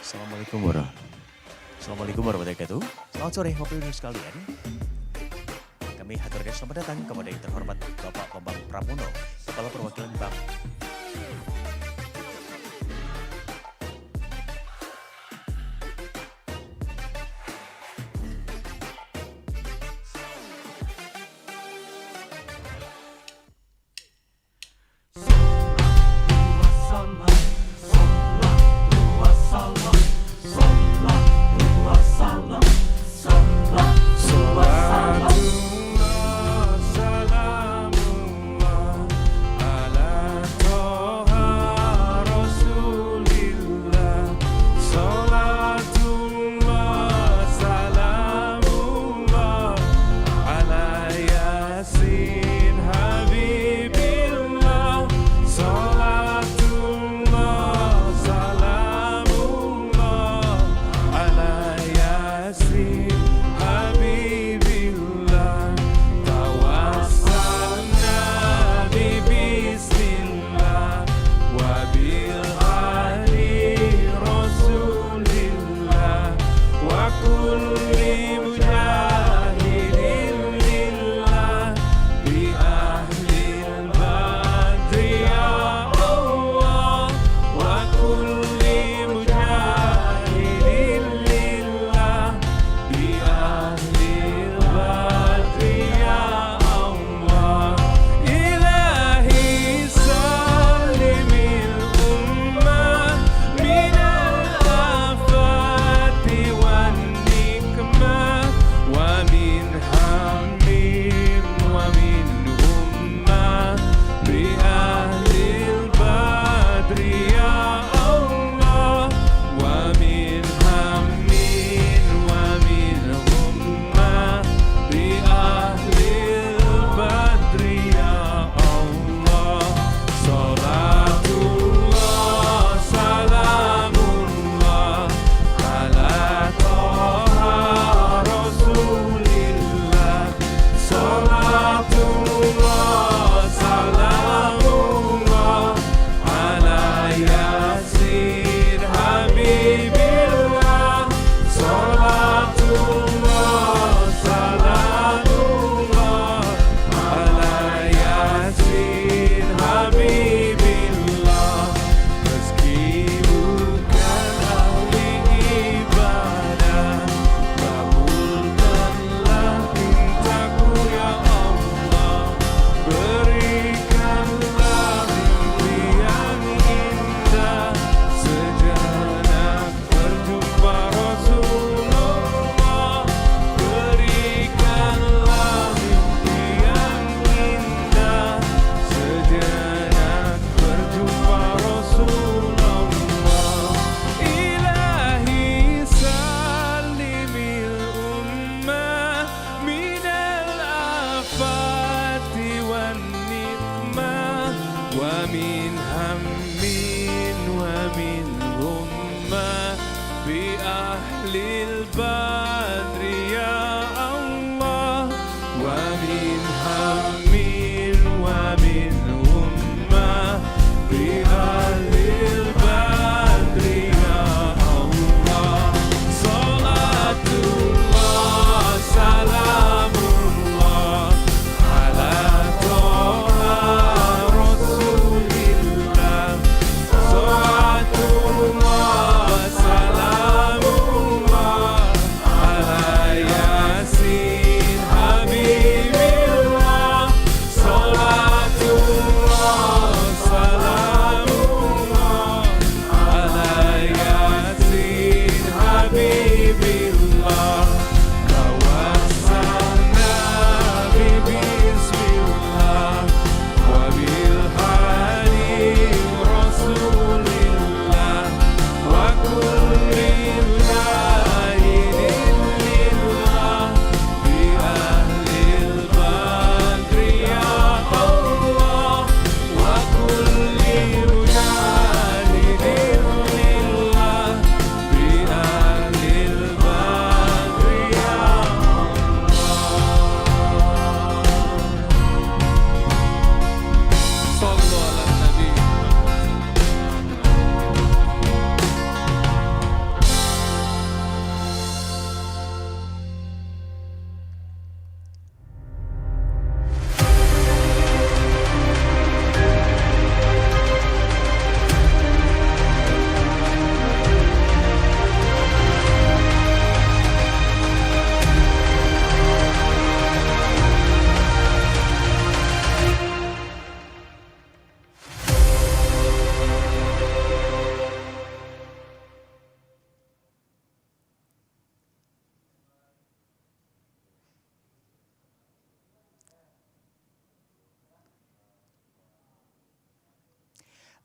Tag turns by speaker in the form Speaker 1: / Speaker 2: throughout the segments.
Speaker 1: Assalamualaikum warahmatullahi wabarakatuh. Selamat sore Bapak Ibu sekalian. Kami haturkan selamat datang kepada yang terhormat Bapak Bambang Pramono, Kepala Perwakilan Bank.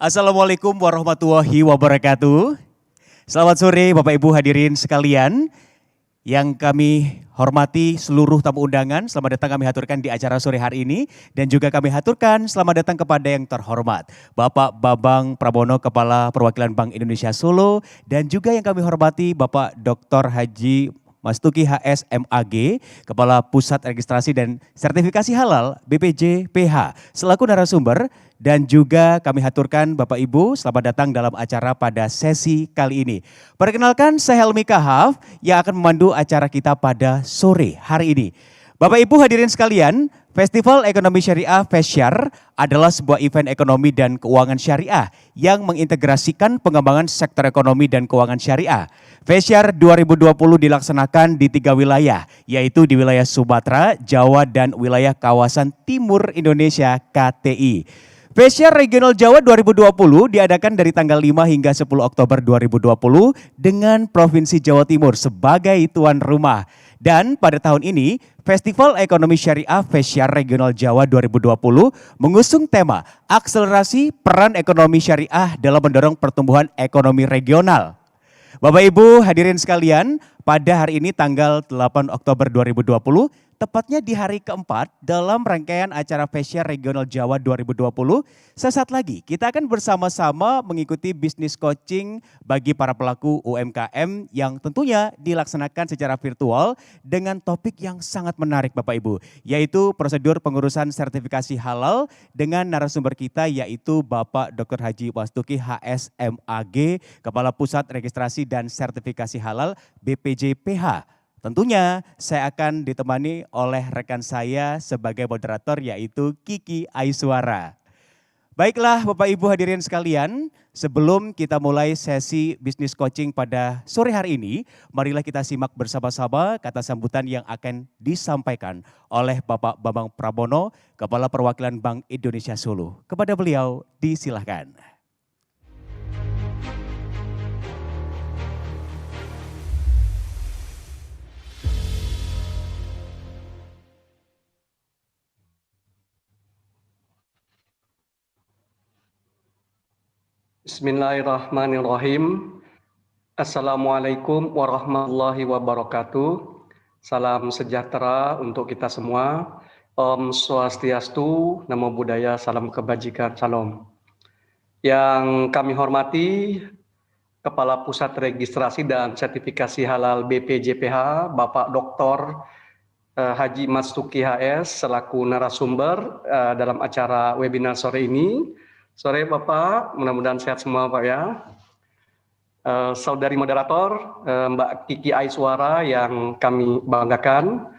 Speaker 1: Assalamualaikum warahmatullahi wabarakatuh. Selamat sore Bapak Ibu hadirin sekalian. Yang kami hormati seluruh tamu undangan, selamat datang kami haturkan di acara sore hari ini. Dan juga kami haturkan selamat datang kepada yang terhormat Bapak Bambang Pramono, Kepala Perwakilan Bank Indonesia Solo. Dan juga yang kami hormati Bapak Dr. Haji Mastuki HS MAG, Kepala Pusat Registrasi dan Sertifikasi Halal BPJPH, selaku narasumber. Dan juga kami haturkan Bapak Ibu selamat datang dalam acara pada sesi kali ini. Perkenalkan saya Helmi Kahaf yang akan memandu acara kita pada sore hari ini. Bapak Ibu hadirin sekalian, Festival Ekonomi Syariah FESYAR adalah sebuah event ekonomi dan keuangan syariah yang mengintegrasikan pengembangan sektor ekonomi dan keuangan syariah. FESYAR 2020 dilaksanakan di 3 wilayah, yaitu di wilayah Sumatera, Jawa, dan wilayah kawasan Timur Indonesia KTI. FESYAR Regional Jawa 2020 diadakan dari tanggal 5 hingga 10 Oktober 2020 dengan Provinsi Jawa Timur sebagai tuan rumah. Dan pada tahun ini, Festival Ekonomi Syariah FESYAR Regional Jawa 2020 mengusung tema akselerasi peran ekonomi syariah dalam mendorong pertumbuhan ekonomi regional. Bapak Ibu hadirin sekalian, pada hari ini tanggal 8 Oktober 2020, tepatnya di hari keempat dalam rangkaian acara FESYAR Regional Jawa 2020, sesaat lagi kita akan bersama-sama mengikuti bisnis coaching bagi para pelaku UMKM yang tentunya dilaksanakan secara virtual dengan topik yang sangat menarik Bapak Ibu, yaitu prosedur pengurusan sertifikasi halal dengan narasumber kita yaitu Bapak Dr. Haji Mastuki HS MAG, Kepala Pusat Registrasi dan Sertifikasi Halal BPJPH. Tentunya saya akan ditemani oleh rekan saya sebagai moderator yaitu Kiki Aiswara. Baiklah Bapak Ibu hadirin sekalian, sebelum kita mulai sesi bisnis coaching pada sore hari ini, marilah kita simak bersama-sama kata sambutan yang akan disampaikan oleh Bapak Bambang Pramono, Kepala Perwakilan Bank Indonesia Solo. Kepada beliau disilahkan.
Speaker 2: Bismillahirrahmanirrahim. Assalamualaikum warahmatullahi wabarakatuh. Salam sejahtera untuk kita semua. Om Swastiastu, Namo Buddhaya, salam kebajikan, salam. Yang kami hormati Kepala Pusat Registrasi dan Sertifikasi Halal BPJPH, Bapak Dr. Haji Mastuki HS selaku narasumber dalam acara webinar sore ini. Sore Bapak, mudah-mudahan sehat semua Pak ya. Saudari moderator, Mbak Kiki Aiswara yang kami banggakan.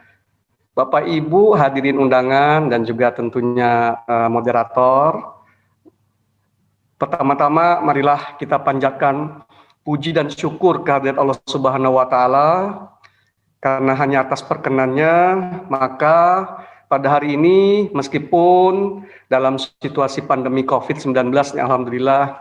Speaker 2: Bapak Ibu hadirin undangan dan juga tentunya moderator. Pertama-tama marilah kita panjatkan puji dan syukur kehadirat Allah Subhanahu wa taala karena hanya atas perkenannya maka pada hari ini meskipun dalam situasi pandemi COVID-19 alhamdulillah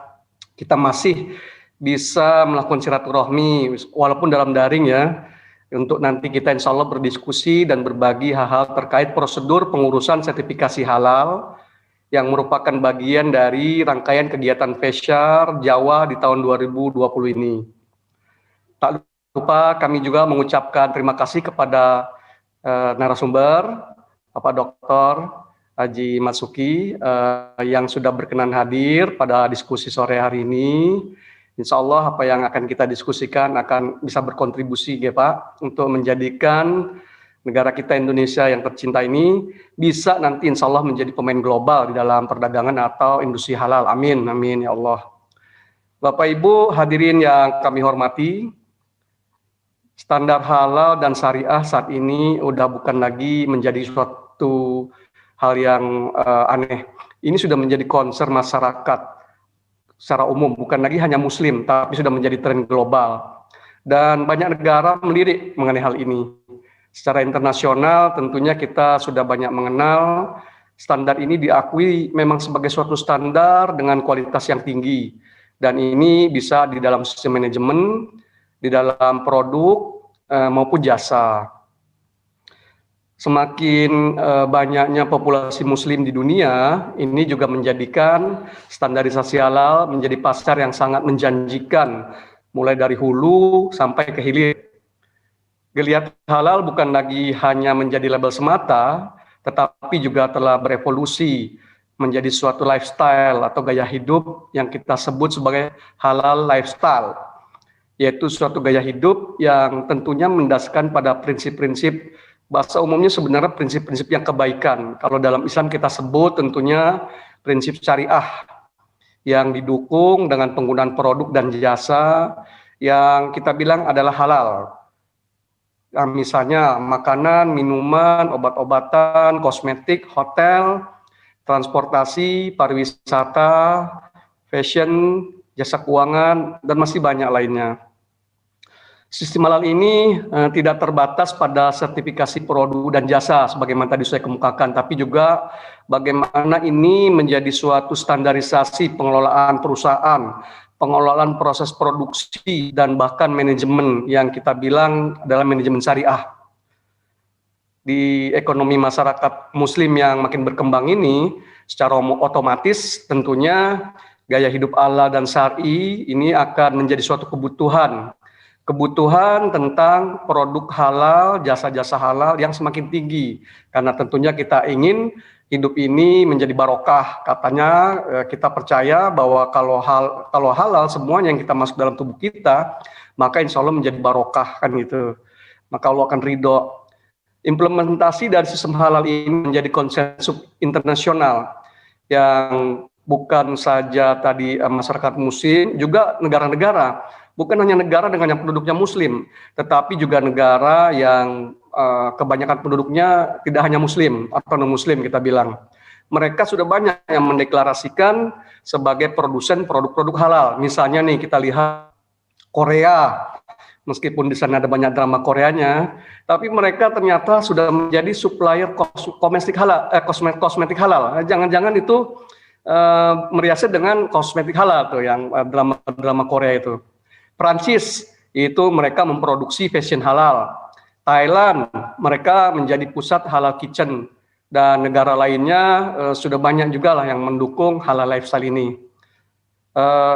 Speaker 2: kita masih bisa melakukan silaturahmi walaupun dalam daring ya, untuk nanti kita insya Allah berdiskusi dan berbagi hal-hal terkait prosedur pengurusan sertifikasi halal yang merupakan bagian dari rangkaian kegiatan FESYAR Jawa di tahun 2020 ini. Tak lupa kami juga mengucapkan terima kasih kepada narasumber Bapak Dr. Haji Mastuki yang sudah berkenan hadir pada diskusi sore hari ini. Insya Allah apa yang akan kita diskusikan akan bisa berkontribusi ya Pak untuk menjadikan negara kita Indonesia yang tercinta ini bisa nanti insya Allah menjadi pemain global di dalam perdagangan atau industri halal. Amin, amin ya Allah. Bapak Ibu hadirin yang kami hormati, standar halal dan syariah saat ini udah bukan lagi menjadi suatu hal yang aneh. Ini sudah menjadi concern masyarakat secara umum, bukan lagi hanya muslim, tapi sudah menjadi tren global. Dan banyak negara melirik mengenai hal ini. Secara internasional tentunya kita sudah banyak mengenal standar ini diakui memang sebagai suatu standar dengan kualitas yang tinggi. Dan ini bisa di dalam sistem manajemen, di dalam produk maupun jasa. Semakin banyaknya populasi muslim di dunia, ini juga menjadikan standarisasi halal menjadi pasar yang sangat menjanjikan, mulai dari hulu sampai ke hilir. Geliat halal bukan lagi hanya menjadi label semata, tetapi juga telah berevolusi menjadi suatu lifestyle atau gaya hidup yang kita sebut sebagai halal lifestyle, yaitu suatu gaya hidup yang tentunya mendasarkan pada prinsip-prinsip, bahasa umumnya sebenarnya prinsip-prinsip yang kebaikan. Kalau dalam Islam kita sebut tentunya prinsip syariah yang didukung dengan penggunaan produk dan jasa yang kita bilang adalah halal. Nah, misalnya makanan, minuman, obat-obatan, kosmetik, hotel, transportasi, pariwisata, fashion, jasa keuangan, dan masih banyak lainnya. Sistem halal ini tidak terbatas pada sertifikasi produk dan jasa sebagaimana tadi saya kemukakan, tapi juga bagaimana ini menjadi suatu standarisasi pengelolaan perusahaan, pengelolaan proses produksi, dan bahkan manajemen yang kita bilang adalah manajemen syariah. Di ekonomi masyarakat muslim yang makin berkembang ini, secara otomatis tentunya gaya hidup halal dan syar'i ini akan menjadi suatu kebutuhan tentang produk halal, jasa-jasa halal yang semakin tinggi. Karena tentunya kita ingin hidup ini menjadi barokah. Katanya kita percaya bahwa kalau halal semuanya yang kita masuk dalam tubuh kita, maka insya Allah menjadi barokah, kan gitu. Maka Allah akan ridho. Implementasi dari sistem halal ini menjadi konsensus internasional yang bukan saja tadi masyarakat muslim, juga negara-negara. Bukan hanya negara dengan yang penduduknya muslim, tetapi juga negara yang kebanyakan penduduknya tidak hanya muslim atau non-muslim kita bilang. Mereka sudah banyak yang mendeklarasikan sebagai produsen produk-produk halal. Misalnya nih kita lihat Korea, meskipun di sana ada banyak drama Koreanya, tapi mereka ternyata sudah menjadi supplier kosmetik halal. Jangan-jangan itu meriasnya dengan kosmetik halal tuh yang drama Korea itu. Prancis itu mereka memproduksi fashion halal. Thailand mereka menjadi pusat halal kitchen, dan negara lainnya sudah banyak juga lah yang mendukung halal lifestyle ini.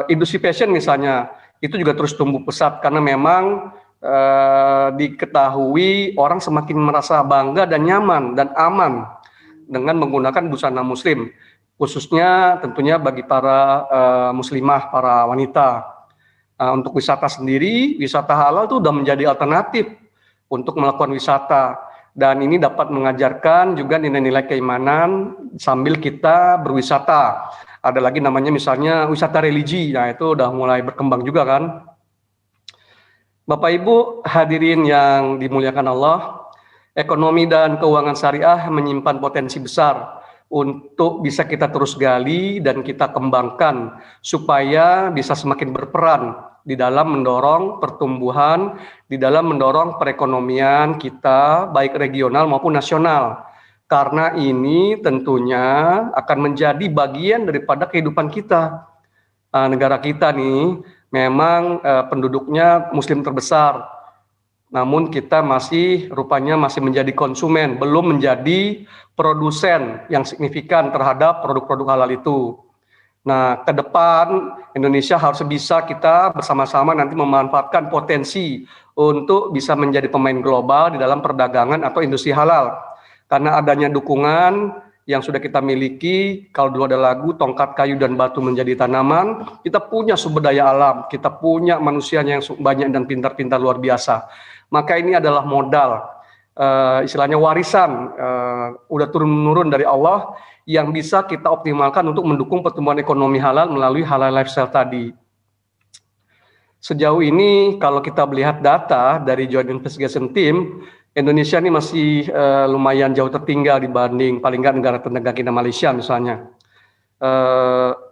Speaker 2: Industri fashion misalnya itu juga terus tumbuh pesat karena memang diketahui orang semakin merasa bangga dan nyaman dan aman dengan menggunakan busana muslim, khususnya tentunya bagi para muslimah, para wanita. Untuk wisata sendiri, wisata halal itu sudah menjadi alternatif untuk melakukan wisata, dan ini dapat mengajarkan juga nilai-nilai keimanan sambil kita berwisata. Ada lagi namanya misalnya wisata religi, nah itu udah mulai berkembang juga kan. Bapak Ibu hadirin yang dimuliakan Allah, ekonomi dan keuangan syariah menyimpan potensi besar untuk bisa kita terus gali dan kita kembangkan supaya bisa semakin berperan di dalam mendorong pertumbuhan, di dalam mendorong perekonomian kita baik regional maupun nasional. Karena ini tentunya akan menjadi bagian daripada kehidupan kita. Negara kita nih memang penduduknya muslim terbesar, namun kita rupanya masih menjadi konsumen, belum menjadi produsen yang signifikan terhadap produk-produk halal itu. Nah, ke depan Indonesia harus bisa kita bersama-sama nanti memanfaatkan potensi untuk bisa menjadi pemain global di dalam perdagangan atau industri halal. Karena adanya dukungan yang sudah kita miliki, kalau dulu ada lagu tongkat kayu dan batu menjadi tanaman, kita punya sumber daya alam, kita punya manusianya yang banyak dan pintar-pintar luar biasa. Maka ini adalah modal, istilahnya warisan, udah turun-menurun dari Allah yang bisa kita optimalkan untuk mendukung pertumbuhan ekonomi halal melalui halal lifestyle tadi. Sejauh ini kalau kita melihat data dari Joint Investigation Team, Indonesia ini masih lumayan jauh tertinggal dibanding paling nggak negara-negara kita, Malaysia misalnya.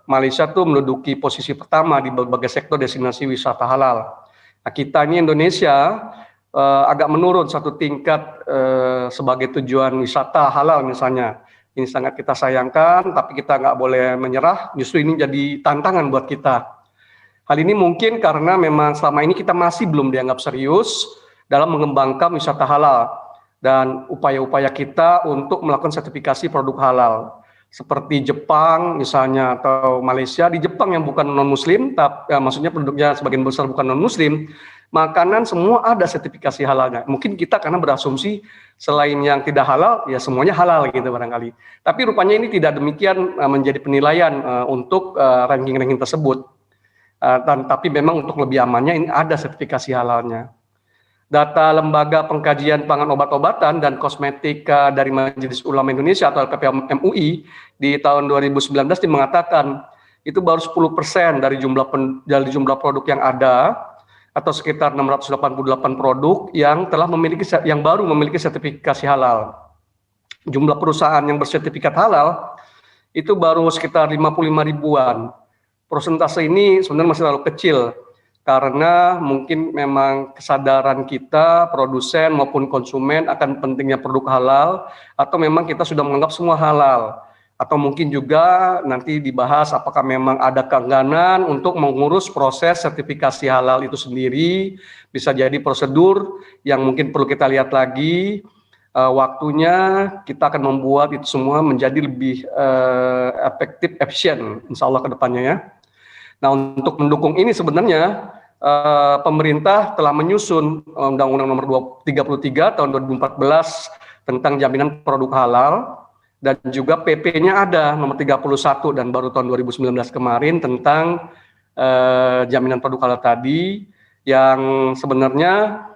Speaker 2: Malaysia tuh menduduki posisi pertama di berbagai sektor destinasi wisata halal. Nah, kita ini Indonesia agak menurun satu tingkat sebagai tujuan wisata halal misalnya. Ini sangat kita sayangkan, tapi kita nggak boleh menyerah, justru ini jadi tantangan buat kita. Hal ini mungkin karena memang selama ini kita masih belum dianggap serius dalam mengembangkan wisata halal. dan upaya-upaya kita untuk melakukan sertifikasi produk halal. Seperti Jepang misalnya atau Malaysia. Di Jepang yang bukan non-muslim, maksudnya penduduknya sebagian besar bukan non-muslim, makanan semua ada sertifikasi halalnya. Mungkin kita karena berasumsi selain yang tidak halal, ya semuanya halal gitu barangkali. Tapi rupanya ini tidak demikian menjadi penilaian untuk ranking-ranking tersebut. Tapi memang untuk lebih amannya ini ada sertifikasi halalnya. Data Lembaga Pengkajian Pangan Obat-obatan dan Kosmetik dari Majelis Ulama Indonesia atau LPPM MUI di tahun 2019 mengatakan itu baru 10% dari jumlah produk yang ada, atau sekitar 688 produk yang baru memiliki sertifikasi halal. Jumlah perusahaan yang bersertifikat halal itu baru sekitar 55 ribuan. Persentase ini sebenarnya masih terlalu kecil, karena mungkin memang kesadaran kita, produsen maupun konsumen akan pentingnya produk halal, atau memang kita sudah menganggap semua halal, atau mungkin juga nanti dibahas apakah memang ada keengganan untuk mengurus proses sertifikasi halal itu sendiri. Bisa jadi prosedur yang mungkin perlu kita lihat lagi, waktunya kita akan membuat itu semua menjadi lebih efektif, efisien, insya Allah ke depannya ya. Nah, untuk mendukung ini sebenarnya pemerintah telah menyusun Undang-Undang Nomor 33 Tahun 2014 tentang jaminan produk halal, dan juga PP-nya ada Nomor 31 dan baru tahun 2019 kemarin tentang jaminan produk halal tadi, yang sebenarnya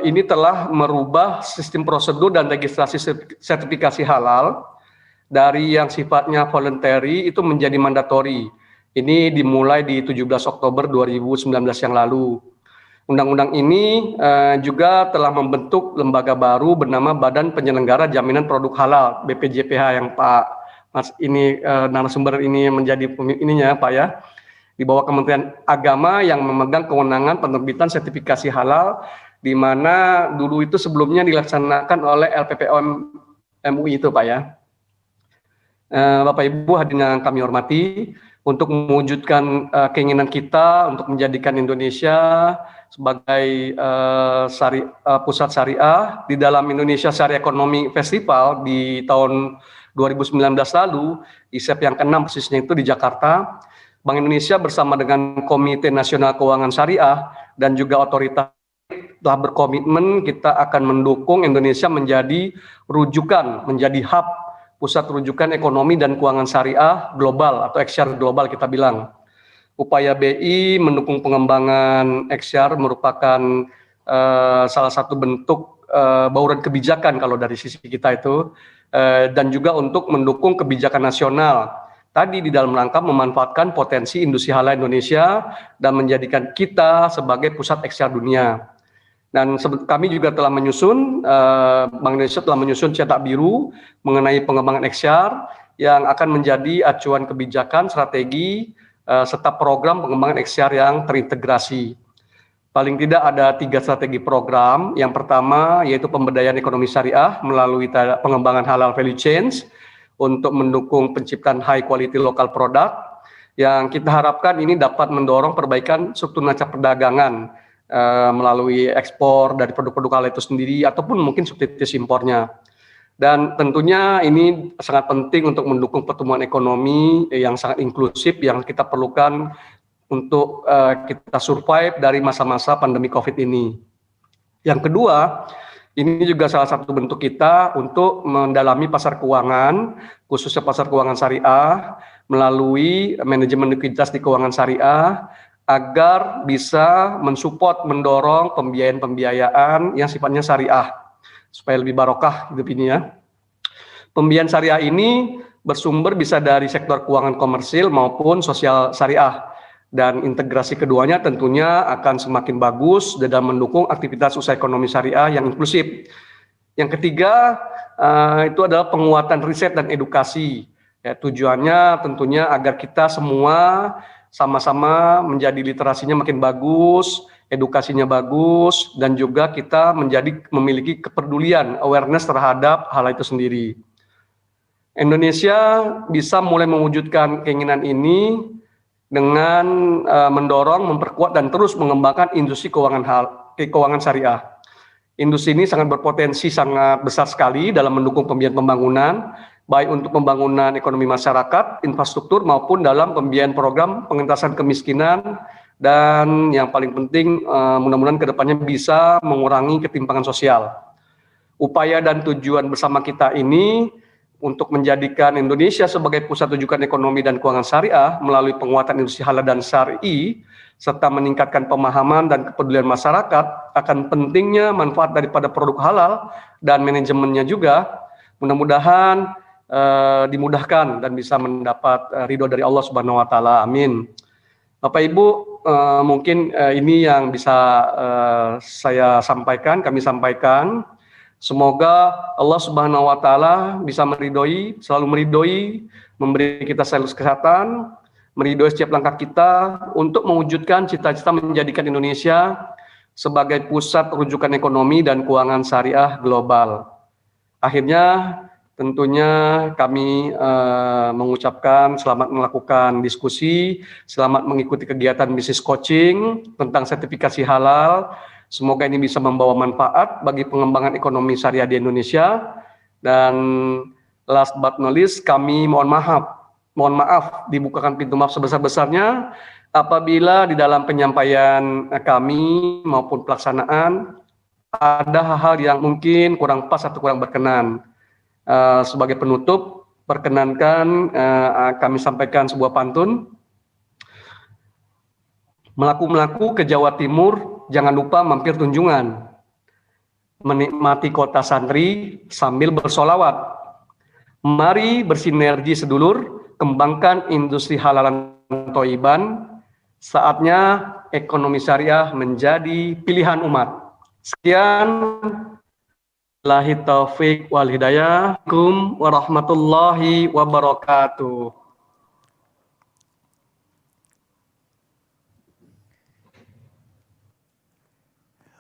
Speaker 2: ini telah merubah sistem prosedur dan registrasi sertifikasi halal dari yang sifatnya voluntary itu menjadi mandatory. Ini dimulai di 17 Oktober 2019 yang lalu. Undang-undang ini juga telah membentuk lembaga baru bernama Badan Penyelenggara Jaminan Produk Halal, BPJPH, yang Pak Mas ini narasumber ini menjadi ininya Pak ya, di bawah Kementerian Agama yang memegang kewenangan penerbitan sertifikasi halal, di mana dulu itu sebelumnya dilaksanakan oleh LPPM MUI itu Pak ya. Bapak Ibu hadirin yang kami hormati, untuk mewujudkan keinginan kita untuk menjadikan Indonesia sebagai pusat syariah di dalam Indonesia Syariah Economy Festival di tahun 2019 lalu, ISEF yang ke-6 persisnya itu di Jakarta, Bank Indonesia bersama dengan Komite Nasional Keuangan Syariah dan juga otoritas telah berkomitmen kita akan mendukung Indonesia menjadi rujukan, menjadi hub pusat rujukan ekonomi dan keuangan syariah global atau XR global kita bilang. Upaya BI mendukung pengembangan XR merupakan salah satu bentuk bauran kebijakan kalau dari sisi kita itu, dan juga untuk mendukung kebijakan nasional. Tadi di dalam rangka memanfaatkan potensi industri halal Indonesia dan menjadikan kita sebagai pusat XR dunia. Dan kami juga telah menyusun, Bank Indonesia telah menyusun cetak biru mengenai pengembangan XR yang akan menjadi acuan kebijakan, strategi, serta program pengembangan XR yang terintegrasi. Paling tidak ada 3 strategi program. Yang pertama yaitu pemberdayaan ekonomi syariah melalui pengembangan halal value chains untuk mendukung penciptaan high quality local product, yang kita harapkan ini dapat mendorong perbaikan struktur neraca perdagangan melalui ekspor dari produk-produk halal itu sendiri ataupun mungkin substitusi impornya. Dan tentunya ini sangat penting untuk mendukung pertumbuhan ekonomi yang sangat inklusif yang kita perlukan untuk kita survive dari masa-masa pandemi COVID ini. Yang kedua, ini juga salah satu bentuk kita untuk mendalami pasar keuangan, khususnya pasar keuangan syariah, melalui manajemen likuiditas di keuangan syariah, agar bisa mensupport, mendorong pembiayaan yang sifatnya syariah, supaya lebih barokah hidup ini ya. Pembiayaan syariah ini bersumber bisa dari sektor keuangan komersil maupun sosial syariah, dan integrasi keduanya tentunya akan semakin bagus dalam mendukung aktivitas usaha ekonomi syariah yang inklusif. Yang ketiga, itu adalah penguatan riset dan edukasi. Ya, tujuannya tentunya agar kita semua sama-sama menjadi literasinya makin bagus, edukasinya bagus, dan juga kita memiliki kepedulian, awareness terhadap hal itu sendiri. Indonesia bisa mulai mewujudkan keinginan ini dengan mendorong, memperkuat, dan terus mengembangkan industri keuangan syariah. Industri ini sangat berpotensi sangat besar sekali dalam mendukung pembangunan, baik untuk pembangunan ekonomi masyarakat, infrastruktur maupun dalam pembiayaan program pengentasan kemiskinan dan yang paling penting mudah-mudahan kedepannya bisa mengurangi ketimpangan sosial. Upaya dan tujuan bersama kita ini untuk menjadikan Indonesia sebagai pusat rujukan ekonomi dan keuangan syariah melalui penguatan industri halal dan syar'i serta meningkatkan pemahaman dan kepedulian masyarakat akan pentingnya manfaat daripada produk halal dan manajemennya juga. Mudah-mudahan dimudahkan dan bisa mendapat ridho dari Allah Subhanahu wa taala. Amin. Bapak Ibu, mungkin ini yang bisa saya sampaikan, kami sampaikan. Semoga Allah Subhanahu wa taala bisa meridhoi, selalu meridhoi, memberi kita selalu kesehatan, meridhoi setiap langkah kita untuk mewujudkan cita-cita menjadikan Indonesia sebagai pusat rujukan ekonomi dan keuangan syariah global. Akhirnya tentunya kami mengucapkan selamat melakukan diskusi, selamat mengikuti kegiatan bisnis coaching tentang sertifikasi halal. Semoga ini bisa membawa manfaat bagi pengembangan ekonomi syariah di Indonesia. Dan last but not least, kami mohon maaf dibukakan pintu maaf sebesar-besarnya apabila di dalam penyampaian kami maupun pelaksanaan ada hal-hal yang mungkin kurang pas atau kurang berkenan. Sebagai penutup, perkenankan kami sampaikan sebuah pantun. Melaku-melaku ke Jawa Timur, jangan lupa mampir Tunjungan. Menikmati kota santri sambil bersolawat. Mari bersinergi sedulur, kembangkan industri halalan toiban. Saatnya ekonomi syariah menjadi pilihan umat. Sekian. Billahi taufik wal hidayah. Assalamualaikum warahmatullahi wabarakatuh.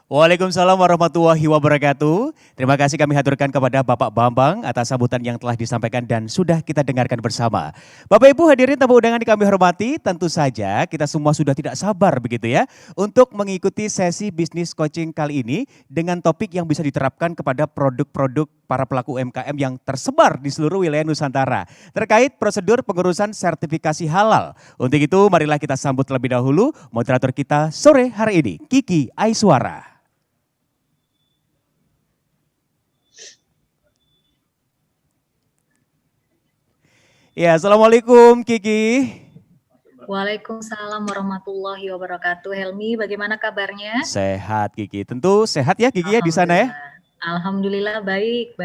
Speaker 1: Waalaikumsalam warahmatullahi wabarakatuh. Terima kasih kami haturkan kepada Bapak Bambang atas sambutan yang telah disampaikan dan sudah kita dengarkan bersama. Bapak Ibu hadirin tamu undangan yang kami hormati, tentu saja kita semua sudah tidak sabar begitu ya untuk mengikuti sesi bisnis coaching kali ini dengan topik yang bisa diterapkan kepada produk-produk para pelaku UMKM yang tersebar di seluruh wilayah Nusantara terkait prosedur pengurusan sertifikasi halal. Untuk itu marilah kita sambut terlebih dahulu moderator kita sore hari ini, Kiki Aiswara. Ya, Assalamualaikum Kiki.
Speaker 3: Waalaikumsalam warahmatullahi wabarakatuh. Helmi, bagaimana kabarnya?
Speaker 1: Sehat Kiki, tentu sehat ya Kiki ya di sana ya?
Speaker 3: Alhamdulillah baik.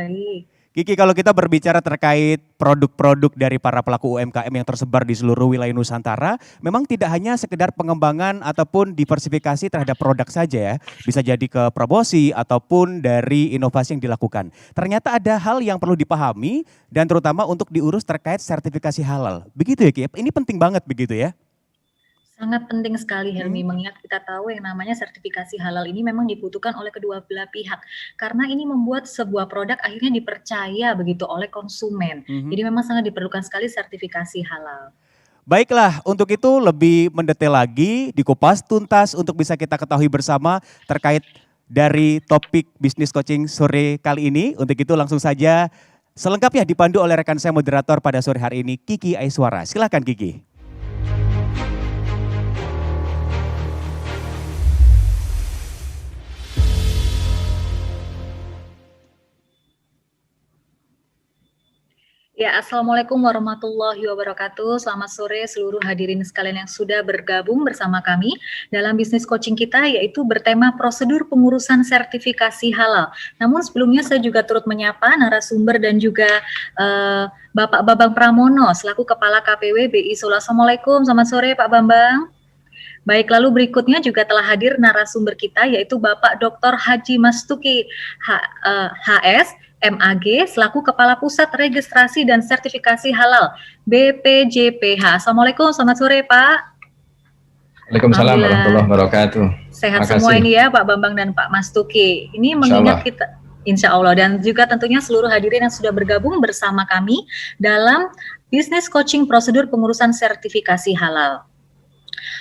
Speaker 1: Kiki, kalau kita berbicara terkait produk-produk dari para pelaku UMKM yang tersebar di seluruh wilayah Nusantara, memang tidak hanya sekedar pengembangan ataupun diversifikasi terhadap produk saja ya, bisa jadi ke promosi ataupun dari inovasi yang dilakukan. Ternyata ada hal yang perlu dipahami dan terutama untuk diurus terkait sertifikasi halal. Begitu ya Ki, ini penting banget begitu ya?
Speaker 3: Sangat penting sekali Helmi, mengingat kita tahu yang namanya sertifikasi halal ini memang dibutuhkan oleh kedua belah pihak. Karena ini membuat sebuah produk akhirnya dipercaya begitu oleh konsumen. Jadi memang sangat diperlukan sekali sertifikasi halal.
Speaker 1: Baiklah, untuk itu lebih mendetail lagi, dikupas tuntas untuk bisa kita ketahui bersama terkait dari topik bisnis coaching sore kali ini. Untuk itu langsung saja selengkapnya dipandu oleh rekan saya moderator pada sore hari ini, Kiki Aiswara. Silakan Kiki.
Speaker 3: Ya, Assalamualaikum warahmatullahi wabarakatuh. Selamat sore seluruh hadirin sekalian yang sudah bergabung bersama kami dalam bisnis coaching kita, yaitu bertema prosedur pengurusan sertifikasi halal. Namun sebelumnya saya juga turut menyapa narasumber dan juga Bapak Bambang Pramono selaku Kepala KPW BI Solo. Assalamualaikum, selamat sore Pak Bambang. Baik, lalu berikutnya juga telah hadir narasumber kita yaitu Bapak Dr. Haji Mastuki HS MAG selaku Kepala Pusat Registrasi dan Sertifikasi Halal BPJPH. Assalamualaikum, selamat sore Pak.
Speaker 4: Waalaikumsalam warahmatullahi wabarakatuh.
Speaker 3: Sehat semua ini ya Pak Bambang dan Pak Mastuki. Ini mengingat kita, insya Allah, dan juga tentunya seluruh hadirin yang sudah bergabung bersama kami dalam bisnis coaching prosedur pengurusan sertifikasi halal.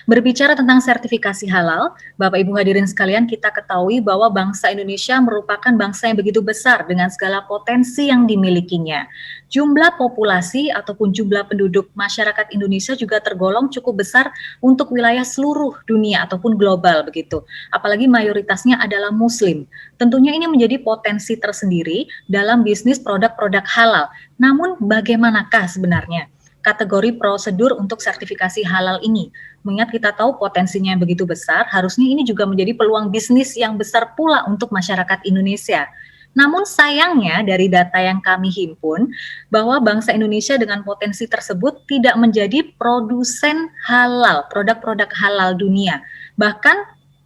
Speaker 3: Berbicara tentang sertifikasi halal, Bapak Ibu hadirin sekalian, kita ketahui bahwa bangsa Indonesia merupakan bangsa yang begitu besar dengan segala potensi yang dimilikinya. Jumlah populasi ataupun jumlah penduduk masyarakat Indonesia juga tergolong cukup besar untuk wilayah seluruh dunia ataupun global begitu. Apalagi mayoritasnya adalah Muslim. Tentunya ini menjadi potensi tersendiri dalam bisnis produk-produk halal. Namun bagaimanakah sebenarnya kategori prosedur untuk sertifikasi halal ini? Mengingat kita tahu potensinya yang begitu besar, harusnya ini juga menjadi peluang bisnis yang besar pula untuk masyarakat Indonesia. Namun sayangnya dari data yang kami himpun, bahwa bangsa Indonesia dengan potensi tersebut tidak menjadi produsen halal, produk-produk halal dunia. Bahkan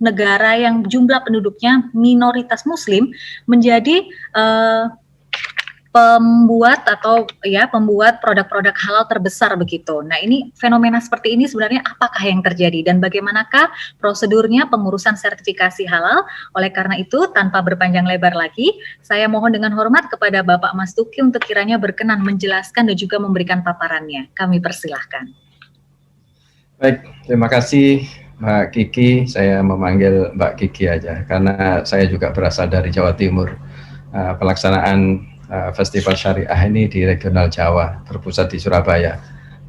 Speaker 3: negara yang jumlah penduduknya minoritas Muslim menjadi pembuat produk-produk halal terbesar begitu. Nah, ini fenomena seperti ini sebenarnya apakah yang terjadi dan bagaimanakah prosedurnya pengurusan sertifikasi halal? Oleh karena itu, tanpa berpanjang lebar lagi, saya mohon dengan hormat kepada Bapak Mas Tuki untuk kiranya berkenan menjelaskan dan juga memberikan paparannya. Kami persilahkan.
Speaker 4: Baik, terima kasih Mbak Kiki. Saya memanggil Mbak Kiki aja karena saya juga berasal dari Jawa Timur. Pelaksanaan Festival Syariah ini di regional Jawa, terpusat di Surabaya.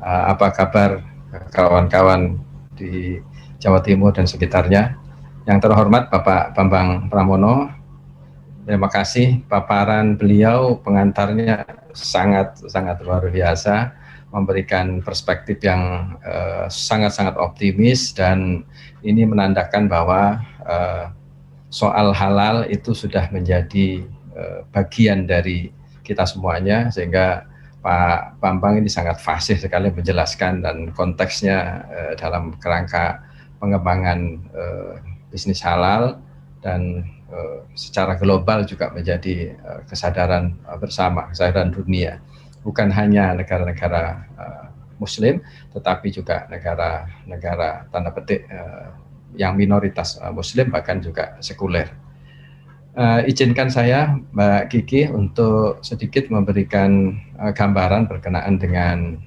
Speaker 4: Apa kabar kawan-kawan di Jawa Timur dan sekitarnya? Yang terhormat Bapak Bambang Pramono, terima kasih paparan beliau, pengantarnya sangat luar biasa, memberikan perspektif yang sangat optimis, dan ini menandakan bahwa soal halal itu sudah menjadi bagian dari kita semuanya, sehingga Pak Bambang ini sangat fasih sekali menjelaskan dan konteksnya dalam kerangka pengembangan bisnis halal dan secara global juga menjadi kesadaran bersama, kesadaran dunia, bukan hanya negara-negara Muslim, tetapi juga negara-negara tanda petik yang minoritas Muslim, bahkan juga sekuler. Izinkan saya, Mbak Kiki, untuk sedikit memberikan gambaran berkenaan dengan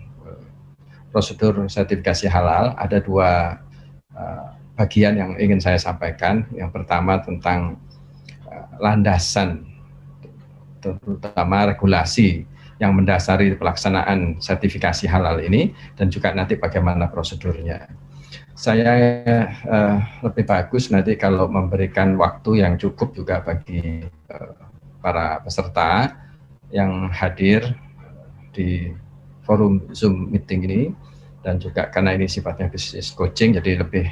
Speaker 4: prosedur sertifikasi halal. Ada dua bagian yang ingin saya sampaikan. Yang pertama tentang landasan, terutama regulasi yang mendasari pelaksanaan sertifikasi halal ini, dan juga nanti bagaimana prosedurnya. Saya lebih bagus nanti kalau memberikan waktu yang cukup juga bagi para peserta yang hadir di forum Zoom meeting ini, dan juga karena ini sifatnya business coaching, jadi lebih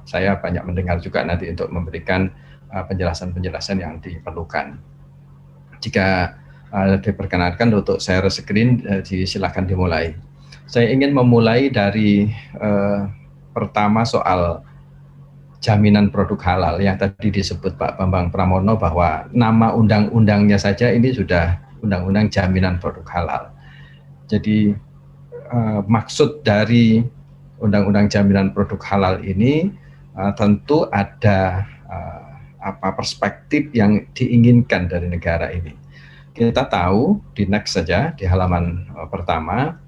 Speaker 4: saya banyak mendengar juga nanti untuk memberikan penjelasan-penjelasan yang diperlukan. Jika diperkenankan untuk share screen, silakan dimulai. Saya ingin memulai dari pertama soal jaminan produk halal yang tadi disebut Pak Bambang Pramono, bahwa nama undang-undangnya saja ini sudah undang-undang jaminan produk halal. Jadi maksud dari undang-undang jaminan produk halal ini tentu ada perspektif yang diinginkan dari negara ini. Kita tahu di next saja, di halaman pertama,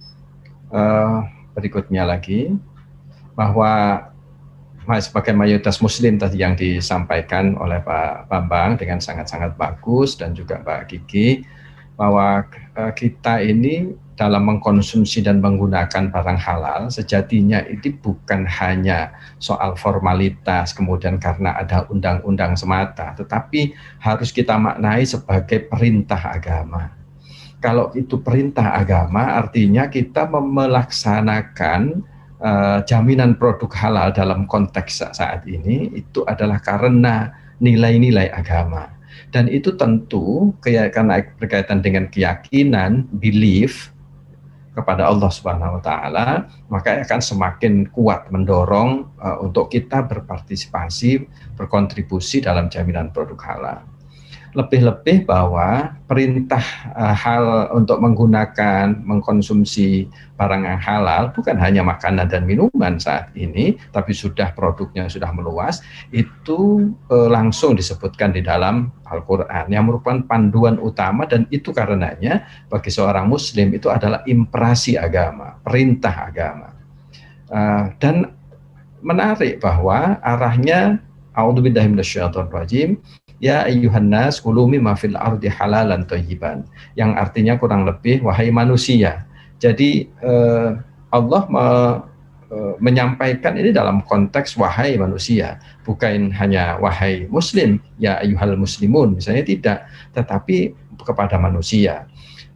Speaker 4: berikutnya lagi, bahwa sebagai mayoritas Muslim tadi yang disampaikan oleh Pak Bambang dengan sangat-sangat bagus, dan juga Mbak Kiki, bahwa kita ini dalam mengkonsumsi dan menggunakan barang halal sejatinya ini bukan hanya soal formalitas kemudian karena ada undang-undang semata, tetapi harus kita maknai sebagai perintah agama. Kalau itu perintah agama, artinya kita melaksanakan jaminan produk halal dalam konteks saat ini itu adalah karena nilai-nilai agama, dan itu tentu karena berkaitan dengan keyakinan, belief kepada Allah Subhanahu wa Ta'ala, maka akan semakin kuat mendorong untuk kita berpartisipasi, berkontribusi dalam jaminan produk halal. Lebih-lebih bahwa perintah hal untuk mengkonsumsi barang yang halal bukan hanya makanan dan minuman saat ini, tapi sudah produknya sudah meluas, itu langsung disebutkan di dalam Al-Quran yang merupakan panduan utama, dan itu karenanya bagi seorang Muslim itu adalah impresi agama, perintah agama. Dan menarik bahwa arahnya a'udzubillahi minasyaitonirrajim, ya ayyuhan nas kulu mimma fil ardi halalan thayyiban, yang artinya kurang lebih wahai manusia. Jadi Allah menyampaikan ini dalam konteks wahai manusia, bukan hanya wahai muslim, ya ayyuhal muslimun misalnya, tidak, tetapi kepada manusia.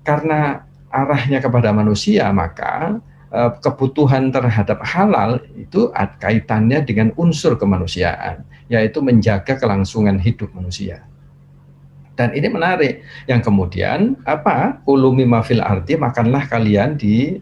Speaker 4: Karena arahnya kepada manusia, maka kebutuhan terhadap halal itu kaitannya dengan unsur kemanusiaan, yaitu menjaga kelangsungan hidup manusia. Dan ini menarik, yang kemudian kulu mimma fil ardi, makanlah kalian di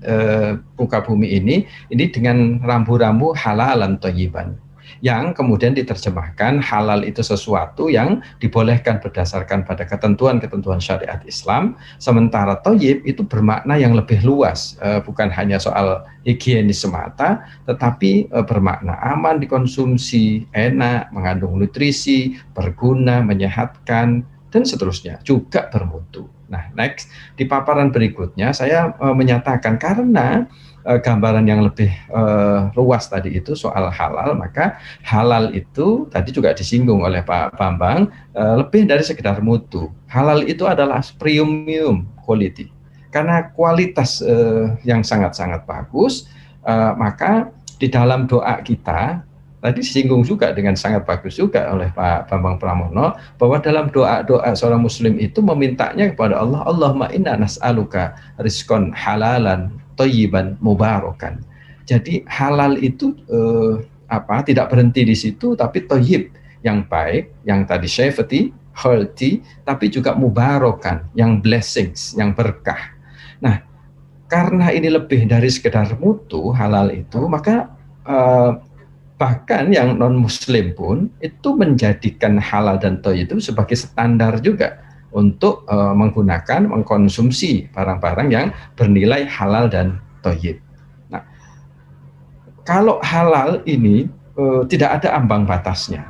Speaker 4: muka bumi ini dengan rambu-rambu halalan thayyiban, yang kemudian diterjemahkan halal itu sesuatu yang dibolehkan berdasarkan pada ketentuan-ketentuan syariat Islam, sementara thayyib itu bermakna yang lebih luas, bukan hanya soal higienis semata, tetapi bermakna aman dikonsumsi, enak, mengandung nutrisi, berguna, menyehatkan, dan seterusnya, juga bermutu. Nah, next, di paparan berikutnya saya menyatakan karena gambaran yang lebih luas tadi itu soal halal, maka halal itu tadi juga disinggung oleh Pak Bambang, lebih dari sekedar mutu. Halal itu adalah premium quality. Karena kualitas yang sangat-sangat bagus, maka di dalam doa kita, tadi disinggung juga dengan sangat bagus juga oleh Pak Bambang Pramono, bahwa dalam doa-doa seorang muslim itu memintanya kepada Allah, Allahumma inna nas'aluka rizqan halalan thayyiban mubarakan. Jadi halal itu tidak berhenti di situ, tapi thayyib, yang baik, yang tadi safety, healthy, tapi juga mubarakan, yang blessings, yang berkah. Nah, karena ini lebih dari sekedar mutu halal itu, maka bahkan yang non-muslim pun itu menjadikan halal dan thayyib itu sebagai standar juga untuk mengkonsumsi barang-barang yang bernilai halal dan thayyib. Nah, kalau halal ini tidak ada ambang batasnya,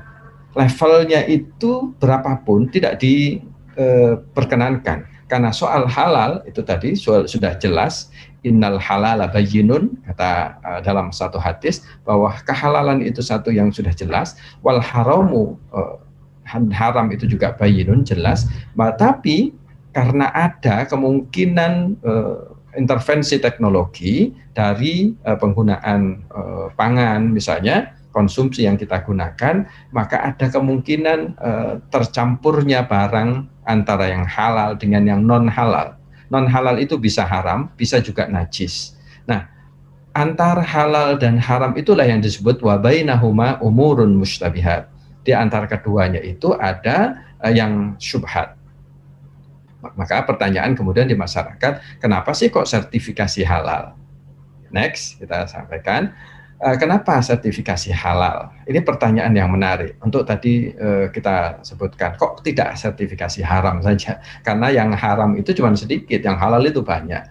Speaker 4: levelnya itu berapapun tidak diperkenankan, karena soal halal itu tadi sudah jelas, innal halala bayyinun, kata dalam satu hadis bahwa kehalalan itu satu yang sudah jelas, wal haramu, haram itu juga bayyinun, jelas. Tapi karena ada kemungkinan intervensi teknologi dari penggunaan pangan misalnya, konsumsi yang kita gunakan, maka ada kemungkinan tercampurnya barang antara yang halal dengan yang non halal. Non halal itu bisa haram, bisa juga najis. Nah, antar halal dan haram itulah yang disebut wa bainahuma umurun mustabihat. Di antara keduanya itu ada yang syubhat. Maka pertanyaan kemudian di masyarakat, kenapa sih kok sertifikasi halal? Next, kita sampaikan, kenapa sertifikasi halal? Ini pertanyaan yang menarik. Untuk tadi kita sebutkan, kok tidak sertifikasi haram saja? Karena yang haram itu cuma sedikit, yang halal itu banyak.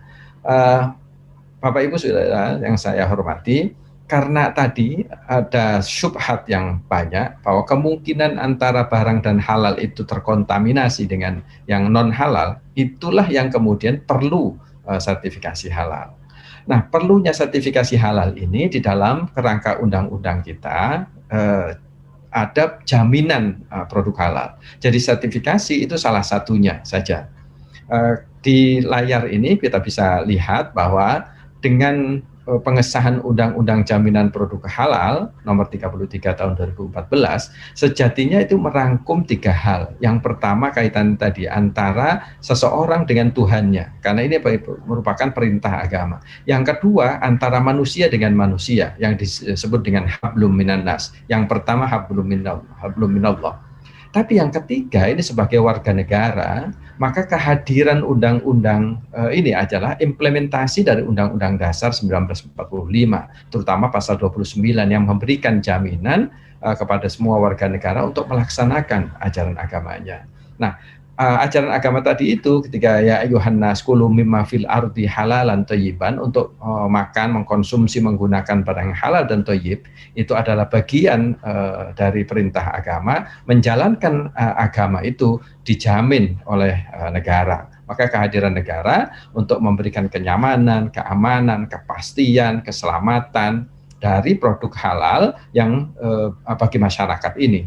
Speaker 4: Bapak Ibu Saudara yang saya hormati, karena tadi ada syubhat yang banyak, bahwa kemungkinan antara barang dan halal itu terkontaminasi dengan yang non halal, itulah yang kemudian perlu sertifikasi halal. Nah, perlunya sertifikasi halal ini di dalam kerangka undang-undang kita ada jaminan produk halal. Jadi sertifikasi itu salah satunya saja. Di layar ini kita bisa lihat bahwa dengan pengesahan Undang-Undang Jaminan Produk Halal nomor 33 tahun 2014, sejatinya itu merangkum 3 hal. Yang pertama kaitan tadi antara seseorang dengan Tuhannya, karena ini merupakan perintah agama. Yang kedua antara manusia dengan manusia, yang disebut dengan hablum minan nas. Yang pertama hablum minallah. Tapi yang ketiga ini sebagai warga negara, maka kehadiran undang-undang ini adalah implementasi dari Undang-Undang Dasar 1945, terutama pasal 29 yang memberikan jaminan kepada semua warga negara untuk melaksanakan ajaran agamanya. Nah, ajaran agama tadi itu ketika ya ayyuhan nas kulu mimma fil ardi halalan thayyiban, untuk makan, mengkonsumsi, menggunakan barang halal dan thayyib, itu adalah bagian dari perintah agama. Menjalankan agama itu dijamin oleh negara. Maka kehadiran negara untuk memberikan kenyamanan, keamanan, kepastian, keselamatan, dari produk halal yang bagi masyarakat ini.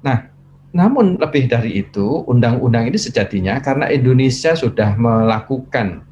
Speaker 4: Nah, namun lebih dari itu, undang-undang ini sejatinya karena Indonesia sudah melakukan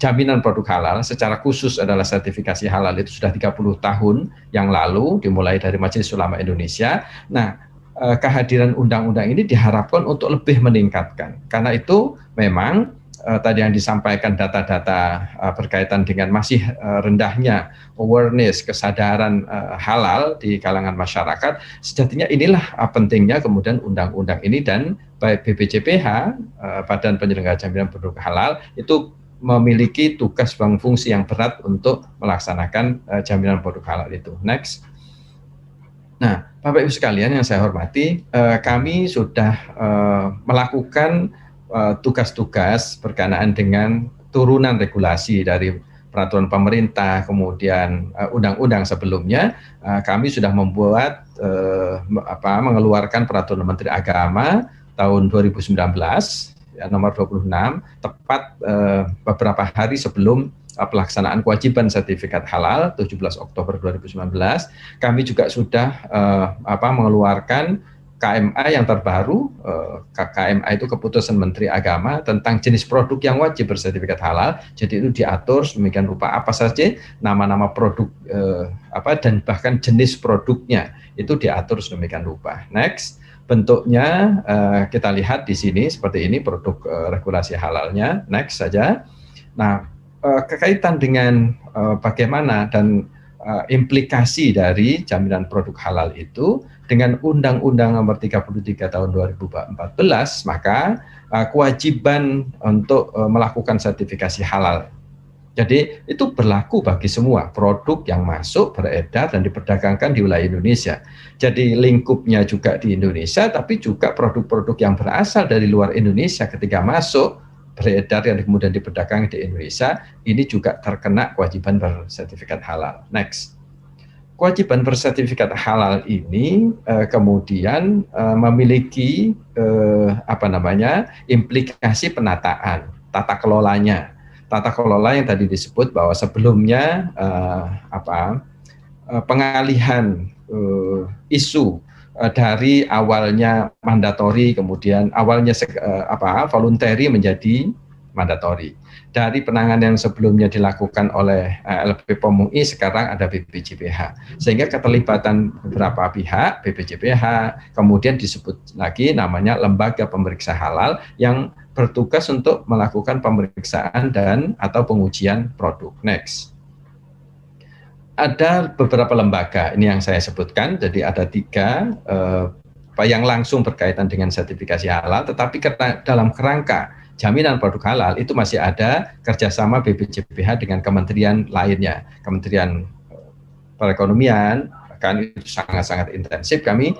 Speaker 4: jaminan produk halal secara khusus adalah sertifikasi halal itu sudah 30 tahun yang lalu dimulai dari Majelis Ulama Indonesia. Nah, kehadiran undang-undang ini diharapkan untuk lebih meningkatkan. Karena itu memang tadi yang disampaikan data-data berkaitan dengan masih rendahnya awareness, kesadaran halal di kalangan masyarakat, sejatinya inilah pentingnya kemudian undang-undang ini, dan baik BPJPH, Badan Penyelenggara Jaminan Produk Halal, itu memiliki tugas dan fungsi yang berat untuk melaksanakan jaminan produk halal itu. Next. Nah, Bapak Ibu sekalian yang saya hormati, kami sudah melakukan tugas-tugas berkenaan dengan turunan regulasi dari peraturan pemerintah, kemudian undang-undang sebelumnya. Kami sudah membuat mengeluarkan peraturan Menteri Agama tahun 2019 ya, nomor 26, tepat beberapa hari sebelum pelaksanaan kewajiban sertifikat halal 17 Oktober 2019. Kami juga sudah mengeluarkan KMA yang terbaru. KMA itu keputusan Menteri Agama tentang jenis produk yang wajib bersertifikat halal. Jadi itu diatur sedemikian rupa apa saja nama-nama produk dan bahkan jenis produknya itu diatur sedemikian rupa. Next. Bentuknya kita lihat di sini seperti ini produk regulasi halalnya. Next saja. Nah, kekaitan dengan bagaimana dan implikasi dari jaminan produk halal itu dengan Undang-Undang Nomor 33 Tahun 2014, maka kewajiban untuk melakukan sertifikasi halal. Jadi itu berlaku bagi semua produk yang masuk, beredar, dan diperdagangkan di wilayah Indonesia. Jadi lingkupnya juga di Indonesia, tapi juga produk-produk yang berasal dari luar Indonesia ketika masuk, beredar, yang kemudian diperdagangkan di Indonesia, ini juga terkena kewajiban bersertifikat halal. Next. Kewajiban bersertifikat halal ini kemudian memiliki implikasi penataan, tata kelolanya. Tata kelola yang tadi disebut bahwa sebelumnya pengalihan isu dari awalnya mandatori, kemudian awalnya voluntary menjadi mandatori. Dari penanganan yang sebelumnya dilakukan oleh LP POM UI, sekarang ada BPJPH. Sehingga keterlibatan beberapa pihak, BPJPH, kemudian disebut lagi namanya lembaga pemeriksa halal yang bertugas untuk melakukan pemeriksaan dan atau pengujian produk. Next. Ada beberapa lembaga, ini yang saya sebutkan, jadi ada 3 yang langsung berkaitan dengan sertifikasi halal, tetapi dalam kerangka jaminan produk halal itu masih ada kerjasama BPJPH dengan kementerian lainnya, Kementerian Perekonomian, kan itu sangat-sangat intensif. Kami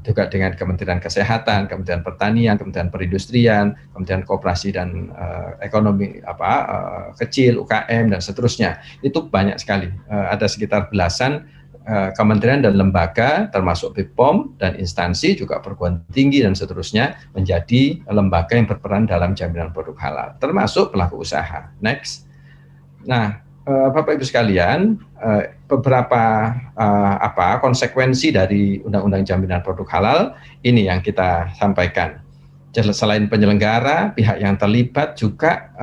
Speaker 4: juga dengan Kementerian Kesehatan, Kementerian Pertanian, Kementerian Perindustrian, Kementerian Koperasi dan Ekonomi Kecil, UKM, dan seterusnya. Itu banyak sekali, ada sekitar belasan kementerian dan lembaga, termasuk BPOM dan instansi, juga perguruan tinggi dan seterusnya, menjadi lembaga yang berperan dalam jaminan produk halal, termasuk pelaku usaha. Next. Nah, Bapak Ibu sekalian, beberapa konsekuensi dari Undang-Undang Jaminan Produk Halal ini yang kita sampaikan. Selain penyelenggara, pihak yang terlibat juga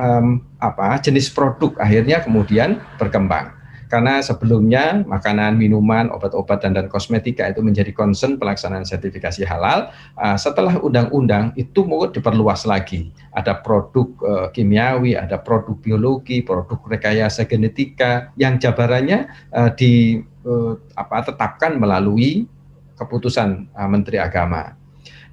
Speaker 4: jenis produk akhirnya kemudian berkembang. Karena sebelumnya makanan, minuman, obat-obatan, dan kosmetika itu menjadi concern pelaksanaan sertifikasi halal. Setelah undang-undang itu mau diperluas lagi. Ada produk kimiawi, ada produk biologi, produk rekayasa genetika yang jabarannya ditetapkan melalui keputusan Menteri Agama.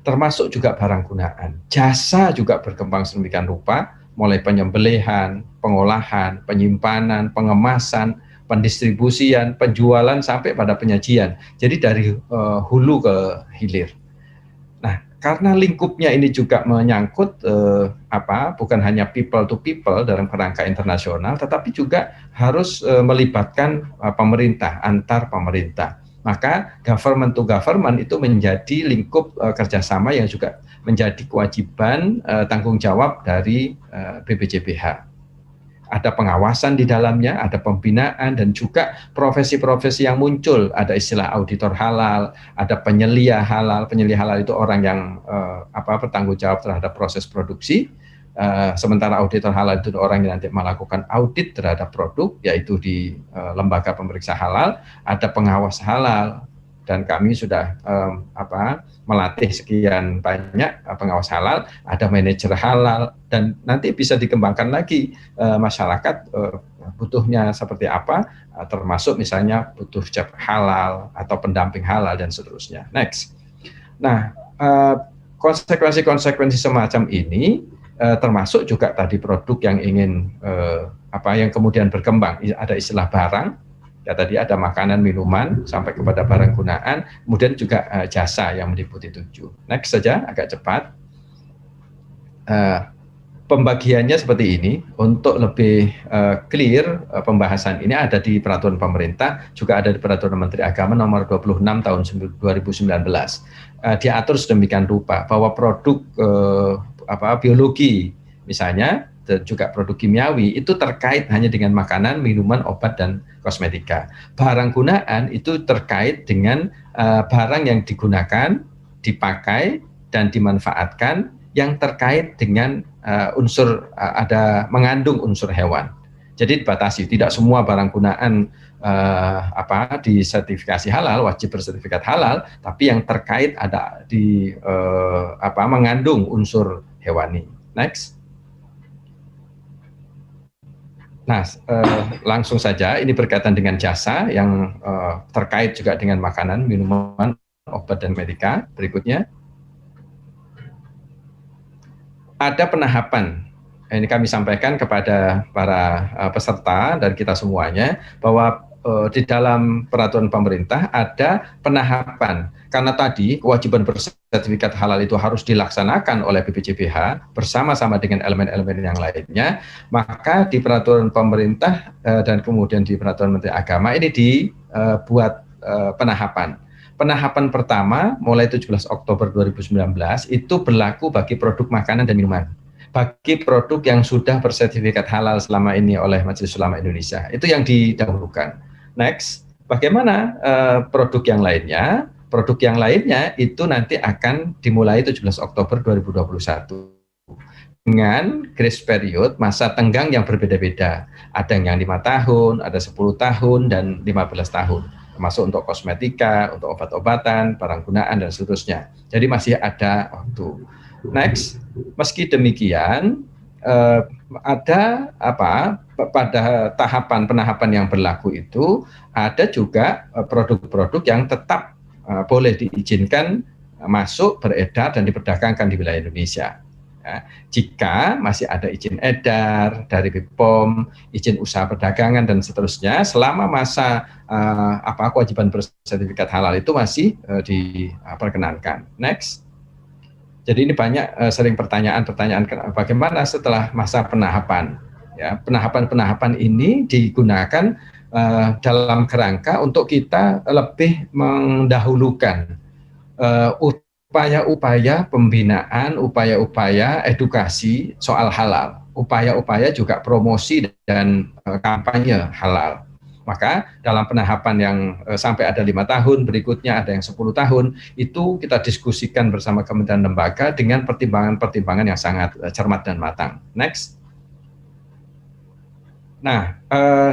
Speaker 4: Termasuk juga barang gunaan. Jasa juga berkembang sedemikian rupa, mulai penyembelihan, pengolahan, penyimpanan, pengemasan, pendistribusian, penjualan, sampai pada penyajian. Jadi dari hulu ke hilir. Nah, karena lingkupnya ini juga menyangkut bukan hanya people to people dalam kerangka internasional, tetapi juga harus melibatkan pemerintah, antar pemerintah. Maka government to government itu menjadi lingkup kerjasama yang juga menjadi kewajiban tanggung jawab dari BPJPH. ada pengawasan di dalamnya, ada pembinaan, dan juga profesi-profesi yang muncul. Ada istilah auditor halal, ada penyelia halal. Penyelia halal itu orang yang bertanggung jawab terhadap proses produksi. Sementara auditor halal itu orang yang nanti melakukan audit terhadap produk, yaitu di lembaga pemeriksa halal. Ada pengawas halal, dan kami sudah melatih sekian banyak pengawas halal, ada manajer halal, dan nanti bisa dikembangkan lagi masyarakat butuhnya seperti apa, termasuk misalnya butuh job halal atau pendamping halal dan seterusnya. Next. Nah, konsekuensi-konsekuensi semacam ini termasuk juga tadi produk yang ingin yang kemudian berkembang. Ada istilah barang. Ya, tadi ada makanan, minuman, sampai kepada barang gunaan, kemudian juga jasa yang meliputi 7. Next saja, agak cepat. Pembagiannya seperti ini. Untuk lebih clear, pembahasan ini ada di peraturan pemerintah, juga ada di peraturan Menteri Agama nomor 26 tahun 2019. Diatur sedemikian rupa bahwa produk biologi, misalnya, dan juga produk kimiawi itu terkait hanya dengan makanan, minuman, obat, dan kosmetika. Barang gunaan itu terkait dengan barang yang digunakan, dipakai, dan dimanfaatkan yang terkait dengan mengandung unsur hewan. Jadi dibatasi, tidak semua barang gunaan disertifikasi halal, wajib bersertifikat halal, tapi yang terkait ada mengandung unsur hewani. Next. Nah, langsung saja ini berkaitan dengan jasa yang terkait juga dengan makanan, minuman, obat, dan medika. Berikutnya, ada penahapan. Ini kami sampaikan kepada para peserta dan kita semuanya bahwa di dalam peraturan pemerintah ada penahapan. Karena tadi kewajiban bersertifikat halal itu harus dilaksanakan oleh BPJPH bersama-sama dengan elemen-elemen yang lainnya, maka di peraturan pemerintah dan kemudian di peraturan Menteri Agama ini dibuat penahapan. Penahapan pertama mulai 17 Oktober 2019 itu berlaku bagi produk makanan dan minuman. Bagi produk yang sudah bersertifikat halal selama ini oleh Majelis Ulama Indonesia, itu yang didahulukan. Next, bagaimana produk yang lainnya? Produk yang lainnya itu nanti akan dimulai 17 Oktober 2021 dengan grace period masa tenggang yang berbeda-beda. Ada yang 5 tahun, ada 10 tahun, dan 15 tahun. Termasuk untuk kosmetika, untuk obat-obatan, barang gunaan, dan seterusnya. Jadi masih ada waktu. Next, meski demikian, ada pada tahapan penahapan yang berlaku itu, ada juga produk-produk yang tetap boleh diizinkan masuk, beredar, dan diperdagangkan di wilayah Indonesia. Ya, jika masih ada izin edar dari BPOM, izin usaha perdagangan, dan seterusnya, selama masa kewajiban bersertifikat halal itu masih diperkenankan. Next. Jadi ini banyak sering pertanyaan bagaimana setelah masa penahapan. Ya, penahapan ini digunakan dalam kerangka untuk kita lebih mendahulukan upaya-upaya pembinaan, upaya-upaya edukasi soal halal, upaya-upaya juga promosi dan kampanye halal. Maka dalam penahapan yang sampai ada 5 tahun, berikutnya ada yang 10 tahun, itu kita diskusikan bersama kementerian lembaga dengan pertimbangan-pertimbangan yang sangat cermat dan matang. Next. Nah,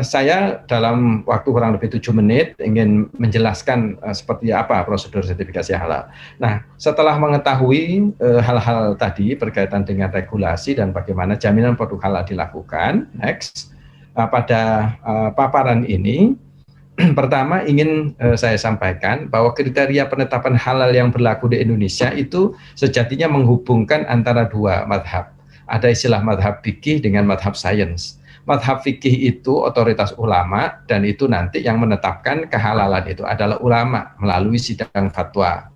Speaker 4: saya dalam waktu kurang lebih 7 menit ingin menjelaskan seperti apa prosedur sertifikasi halal. Nah, setelah mengetahui hal-hal tadi berkaitan dengan regulasi dan bagaimana jaminan produk halal dilakukan, next, pada paparan ini, pertama ingin saya sampaikan bahwa kriteria penetapan halal yang berlaku di Indonesia itu sejatinya menghubungkan antara dua madhab. Ada istilah madhab fikih dengan madhab sains. Madhab fikih itu otoritas ulama, dan itu nanti yang menetapkan kehalalan itu adalah ulama melalui sidang fatwa.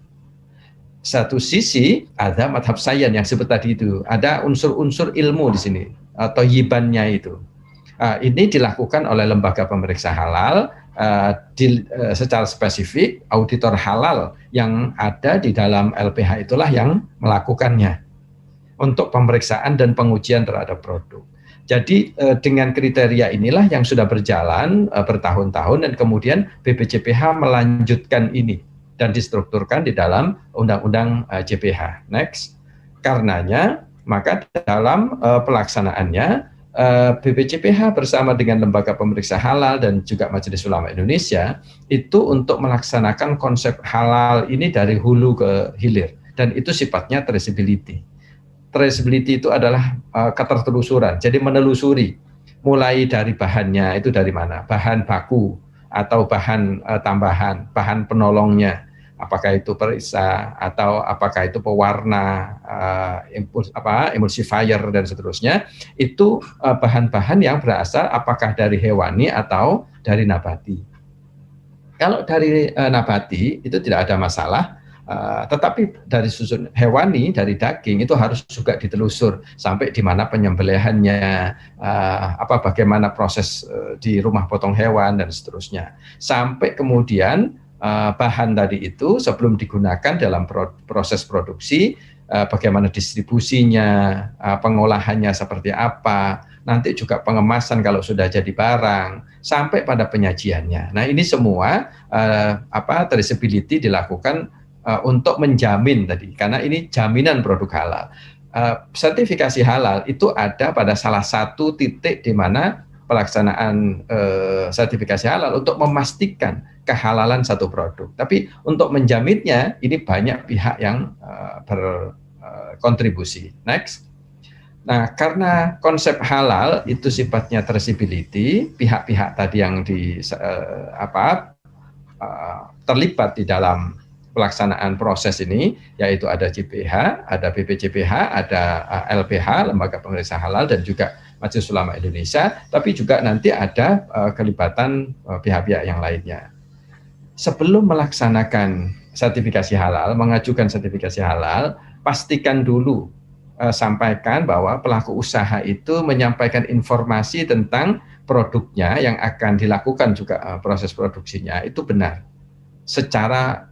Speaker 4: Satu sisi ada madhab sains yang seperti tadi itu, ada unsur-unsur ilmu di sini atau yibannya itu. Ini dilakukan oleh lembaga pemeriksa halal secara spesifik. Auditor halal yang ada di dalam LPH itulah yang melakukannya untuk pemeriksaan dan pengujian terhadap produk. Jadi dengan kriteria inilah yang sudah berjalan bertahun-tahun, dan kemudian BPJPH melanjutkan ini dan distrukturkan di dalam Undang-Undang JPH. Next. Karenanya, maka dalam pelaksanaannya BPJPH bersama dengan Lembaga Pemeriksa Halal dan juga Majelis Ulama Indonesia itu untuk melaksanakan konsep halal ini dari hulu ke hilir, dan itu sifatnya traceability. Traceability itu adalah ketertelusuran, jadi menelusuri mulai dari bahannya itu dari mana, bahan baku atau bahan tambahan, bahan penolongnya, apakah itu perisa atau apakah itu pewarna, emulsifier dan seterusnya, itu bahan-bahan yang berasal apakah dari hewani atau dari nabati. Kalau dari nabati itu tidak ada masalah. Tetapi dari susun hewani, dari daging itu harus juga ditelusur sampai di mana penyembelihannya, bagaimana proses di rumah potong hewan dan seterusnya, sampai kemudian bahan tadi itu sebelum digunakan dalam proses produksi, bagaimana distribusinya, pengolahannya seperti apa, nanti juga pengemasan kalau sudah jadi barang, sampai pada penyajiannya. Nah, ini semua traceability dilakukan untuk menjamin tadi, karena ini jaminan produk halal. Sertifikasi halal itu ada pada salah satu titik di mana pelaksanaan sertifikasi halal untuk memastikan kehalalan satu produk. Tapi untuk menjaminnya, ini banyak pihak yang berkontribusi. Next. Nah, karena konsep halal itu sifatnya traceability, pihak-pihak tadi yang terlibat di dalam pelaksanaan proses ini, yaitu ada JPH, ada BPJPH, ada LPH, Lembaga Pemeriksa Halal, dan juga Majelis Ulama Indonesia, tapi juga nanti ada kelibatan pihak-pihak yang lainnya. Sebelum melaksanakan sertifikasi halal, mengajukan sertifikasi halal, pastikan dulu, sampaikan bahwa pelaku usaha itu menyampaikan informasi tentang produknya yang akan dilakukan juga proses produksinya, itu benar, secara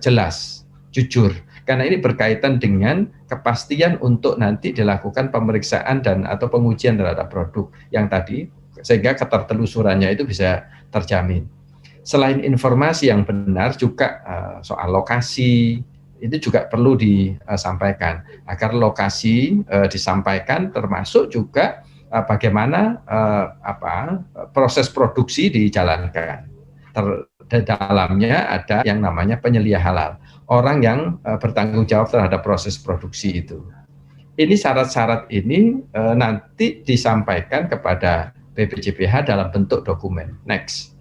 Speaker 4: jelas, jujur, karena ini berkaitan dengan kepastian untuk nanti dilakukan pemeriksaan dan atau pengujian terhadap produk yang tadi, sehingga ketertelusurannya itu bisa terjamin. Selain informasi yang benar, juga soal lokasi itu juga perlu disampaikan, agar lokasi disampaikan, termasuk juga bagaimana proses produksi dijalankan. Di dalamnya ada yang namanya penyelia halal, orang yang bertanggung jawab terhadap proses produksi itu. Ini syarat-syarat ini nanti disampaikan kepada BPJPH dalam bentuk dokumen. Next.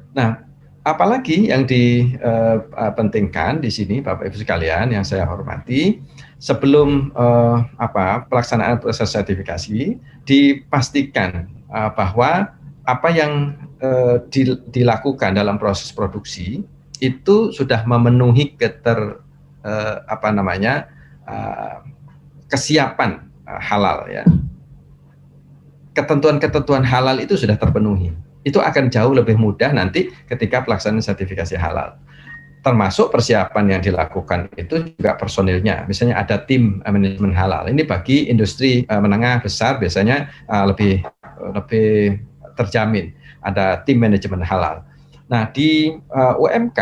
Speaker 4: Nah, apalagi yang dipentingkan di sini, Bapak Ibu sekalian yang saya hormati, sebelum pelaksanaan proses sertifikasi, dipastikan bahwa apa yang dilakukan dalam proses produksi itu sudah memenuhi kesiapan halal, ya. Ketentuan-ketentuan halal itu sudah terpenuhi. Itu akan jauh lebih mudah nanti ketika pelaksanaan sertifikasi halal. Termasuk persiapan yang dilakukan itu juga personilnya. Misalnya ada tim manajemen halal. Ini bagi industri menengah besar biasanya lebih terjamin. Ada tim manajemen halal. Nah, di UMK,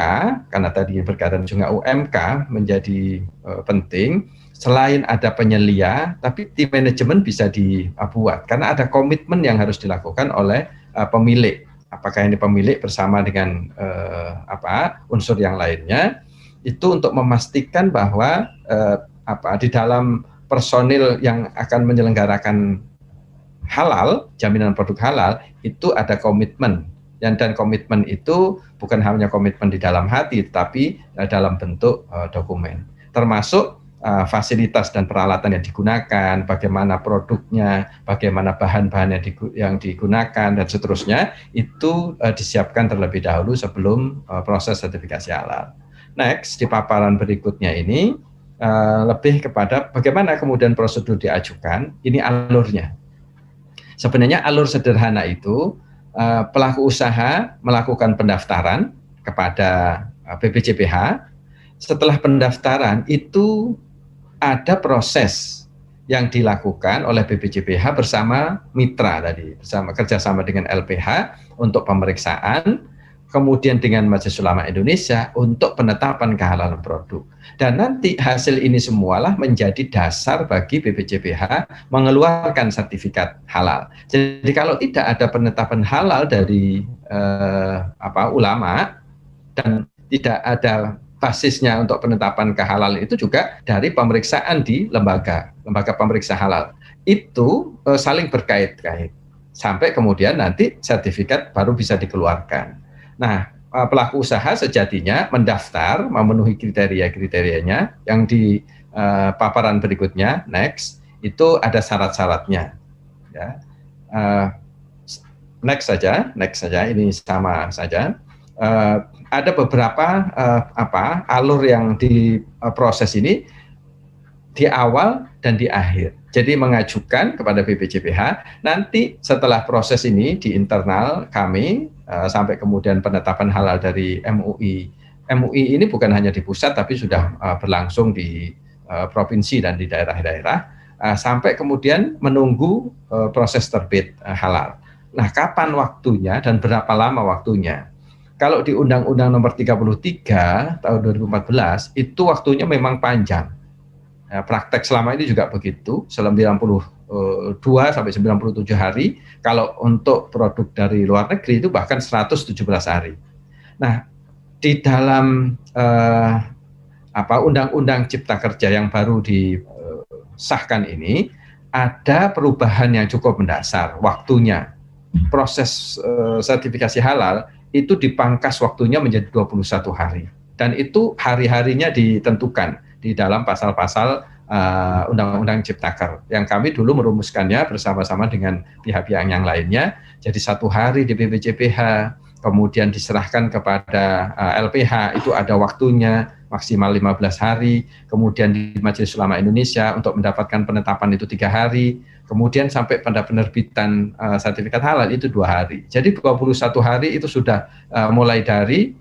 Speaker 4: karena tadi berkaitan juga UMK menjadi penting, selain ada penyelia, tapi tim manajemen bisa dibuat, karena ada komitmen yang harus dilakukan oleh pemilik. Apakah ini pemilik bersama dengan unsur yang lainnya, itu untuk memastikan bahwa di dalam personil yang akan menyelenggarakan halal, jaminan produk halal, itu ada komitmen, dan komitmen itu bukan hanya komitmen di dalam hati, tetapi dalam bentuk dokumen, termasuk fasilitas dan peralatan yang digunakan, bagaimana produknya, bagaimana bahan-bahan yang digunakan, dan seterusnya, itu disiapkan terlebih dahulu sebelum proses sertifikasi halal. Next, di paparan berikutnya ini lebih kepada bagaimana kemudian prosedur diajukan, ini alurnya. Sebenarnya alur sederhana itu, pelaku usaha melakukan pendaftaran kepada BPJPH. Setelah pendaftaran itu ada proses yang dilakukan oleh BPJPH bersama mitra tadi, bersama kerjasama dengan LPH untuk pemeriksaan, kemudian dengan Majelis Ulama Indonesia untuk penetapan kehalalan produk. Dan nanti hasil ini semualah menjadi dasar bagi BPJPH mengeluarkan sertifikat halal. Jadi kalau tidak ada penetapan halal dari ulama dan tidak ada basisnya untuk penetapan kehalalan itu juga dari pemeriksaan di lembaga pemeriksa halal. Itu saling berkait-kait sampai kemudian nanti sertifikat baru bisa dikeluarkan. Nah, pelaku usaha sejatinya mendaftar memenuhi kriteria-kriterianya yang di paparan berikutnya, next, itu ada syarat-syaratnya. Ya. Next saja, ini sama saja. Ada beberapa alur yang di proses ini di awal dan di akhir. Jadi mengajukan kepada BPJPH, nanti setelah proses ini di internal kami sampai kemudian penetapan halal dari MUI. MUI ini bukan hanya di pusat tapi sudah berlangsung di provinsi dan di daerah-daerah sampai kemudian menunggu proses terbit halal. Nah, kapan waktunya dan berapa lama waktunya? Kalau di Undang-Undang Nomor 33 tahun 2014 itu waktunya memang panjang. Nah, praktek selama ini juga begitu, 92 sampai 97 hari. Kalau untuk produk dari luar negeri itu bahkan 117 hari. Nah, di dalam Undang-Undang Cipta Kerja yang baru disahkan ini ada perubahan yang cukup mendasar waktunya. Proses sertifikasi halal itu dipangkas waktunya menjadi 21 hari. Dan itu hari-harinya ditentukan di dalam pasal-pasal Undang-Undang Ciptaker. Yang kami dulu merumuskannya bersama-sama dengan pihak-pihak yang lainnya. Jadi 1 hari di BPJPH, kemudian diserahkan kepada LPH, itu ada waktunya maksimal 15 hari. Kemudian di Majelis Ulama Indonesia untuk mendapatkan penetapan itu 3 hari. Kemudian sampai pada penerbitan sertifikat halal itu 2 hari. Jadi 21 hari itu sudah mulai dari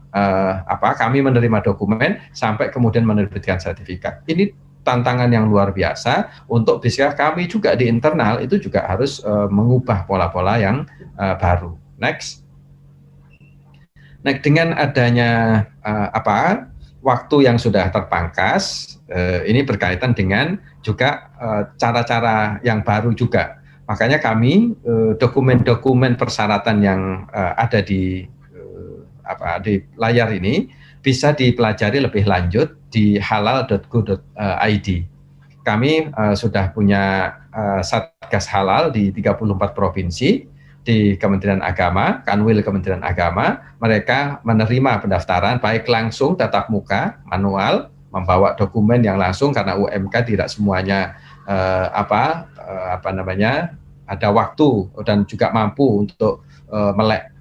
Speaker 4: kami menerima dokumen sampai kemudian menerbitkan sertifikat. Ini tantangan yang luar biasa untuk bisa kami juga di internal itu juga harus mengubah pola-pola yang baru. Next. Nah, dengan adanya waktu yang sudah terpangkas, ini berkaitan dengan juga cara-cara yang baru juga. Makanya kami dokumen-dokumen persyaratan yang ada di layar ini bisa dipelajari lebih lanjut di halal.go.id. Kami sudah punya Satgas Halal di 34 provinsi di Kementerian Agama, Kanwil Kementerian Agama. Mereka menerima pendaftaran baik langsung tatap muka, manual, membawa dokumen yang langsung karena UMK tidak semuanya ada waktu dan juga mampu untuk melek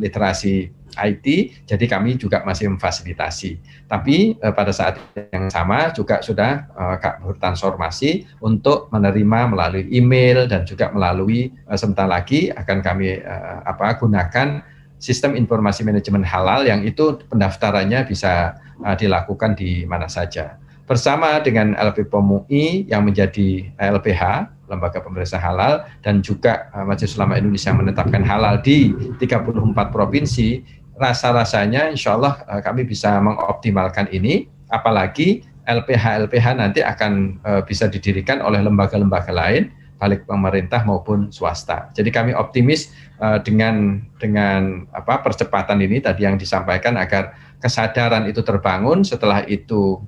Speaker 4: literasi IT, jadi kami juga masih memfasilitasi. Tapi pada saat yang sama juga sudah bertransformasi untuk menerima melalui email dan juga melalui sebentar lagi akan kami gunakan sistem informasi manajemen halal yang itu pendaftarannya bisa dilakukan di mana saja. Bersama dengan LPPOM UI yang menjadi LPH, Lembaga Pemeriksa Halal, dan juga Majelis Ulama Indonesia menetapkan halal di 34 provinsi, rasa-rasanya insya Allah kami bisa mengoptimalkan ini, apalagi LPH nanti akan bisa didirikan oleh lembaga-lembaga lain, baik pemerintah maupun swasta. Jadi kami optimis dengan percepatan ini tadi yang disampaikan agar kesadaran itu terbangun, setelah itu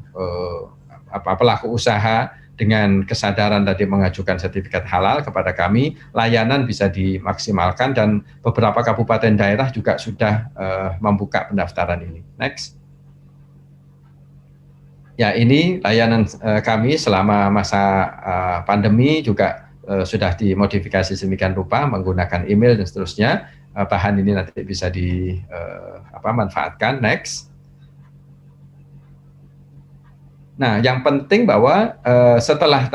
Speaker 4: pelaku usaha dengan kesadaran tadi mengajukan sertifikat halal kepada kami, layanan bisa dimaksimalkan dan beberapa kabupaten daerah juga sudah membuka pendaftaran ini. Next. Ya, ini layanan kami selama masa pandemi juga sudah dimodifikasi sedemikian rupa menggunakan email dan seterusnya. Bahan ini nanti bisa dimanfaatkan. Next. Nah, yang penting bahwa setelah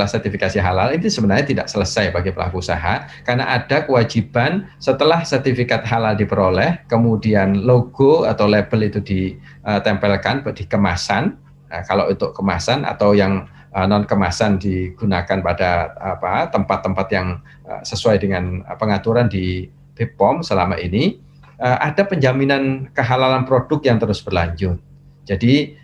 Speaker 4: sertifikasi halal itu sebenarnya tidak selesai bagi pelaku usaha, karena ada kewajiban setelah sertifikat halal diperoleh, kemudian logo atau label itu ditempelkan di kemasan. Nah, kalau untuk kemasan atau yang non kemasan digunakan pada tempat-tempat yang sesuai dengan pengaturan di BPOM selama ini, ada penjaminan kehalalan produk yang terus berlanjut. Jadi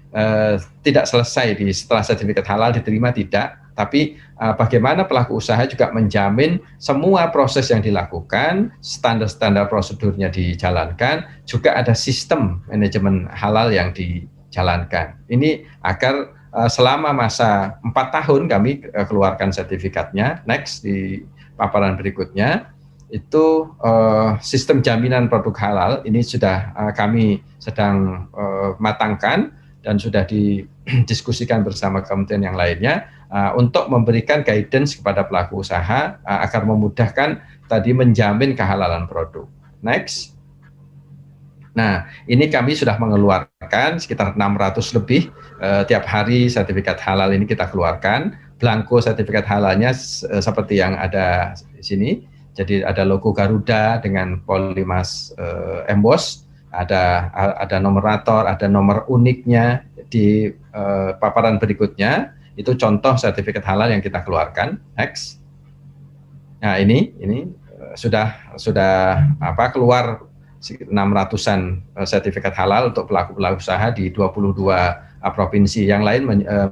Speaker 4: tidak selesai setelah sertifikat halal diterima, tidak, tapi bagaimana pelaku usaha juga menjamin semua proses yang dilakukan, standar-standar prosedurnya dijalankan, juga ada sistem manajemen halal yang dijalankan. Ini agar selama masa 4 tahun kami keluarkan sertifikatnya. Next di paparan berikutnya itu sistem jaminan produk halal ini sudah kami sedang matangkan dan sudah didiskusikan bersama kementerian yang lainnya untuk memberikan guidance kepada pelaku usaha agar memudahkan tadi menjamin kehalalan produk. Next. Nah, ini kami sudah mengeluarkan sekitar 600 lebih tiap hari sertifikat halal ini kita keluarkan. Blanko sertifikat halalnya seperti yang ada di sini. Jadi ada logo Garuda dengan polimas emboss, ada numerator, ada nomor uniknya di paparan berikutnya. Itu contoh sertifikat halal yang kita keluarkan. Next. Nah, ini sudah keluar 600-an sertifikat halal untuk pelaku-pelaku usaha di 22 provinsi. Yang lain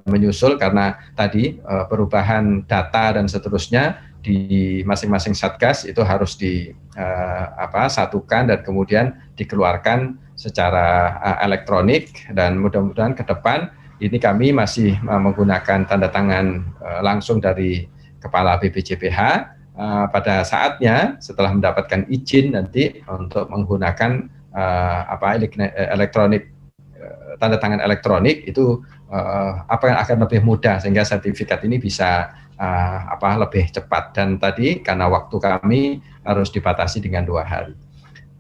Speaker 4: menyusul karena tadi perubahan data dan seterusnya di masing-masing satgas itu harus disatukan dan kemudian dikeluarkan secara elektronik, dan mudah-mudahan ke depan ini kami masih menggunakan tanda tangan langsung dari Kepala BPJPH pada saatnya setelah mendapatkan izin nanti untuk menggunakan elektronik, tanda tangan elektronik itu yang akan lebih mudah sehingga sertifikat ini bisa lebih cepat. Dan tadi karena waktu kami harus dibatasi dengan 2 hari.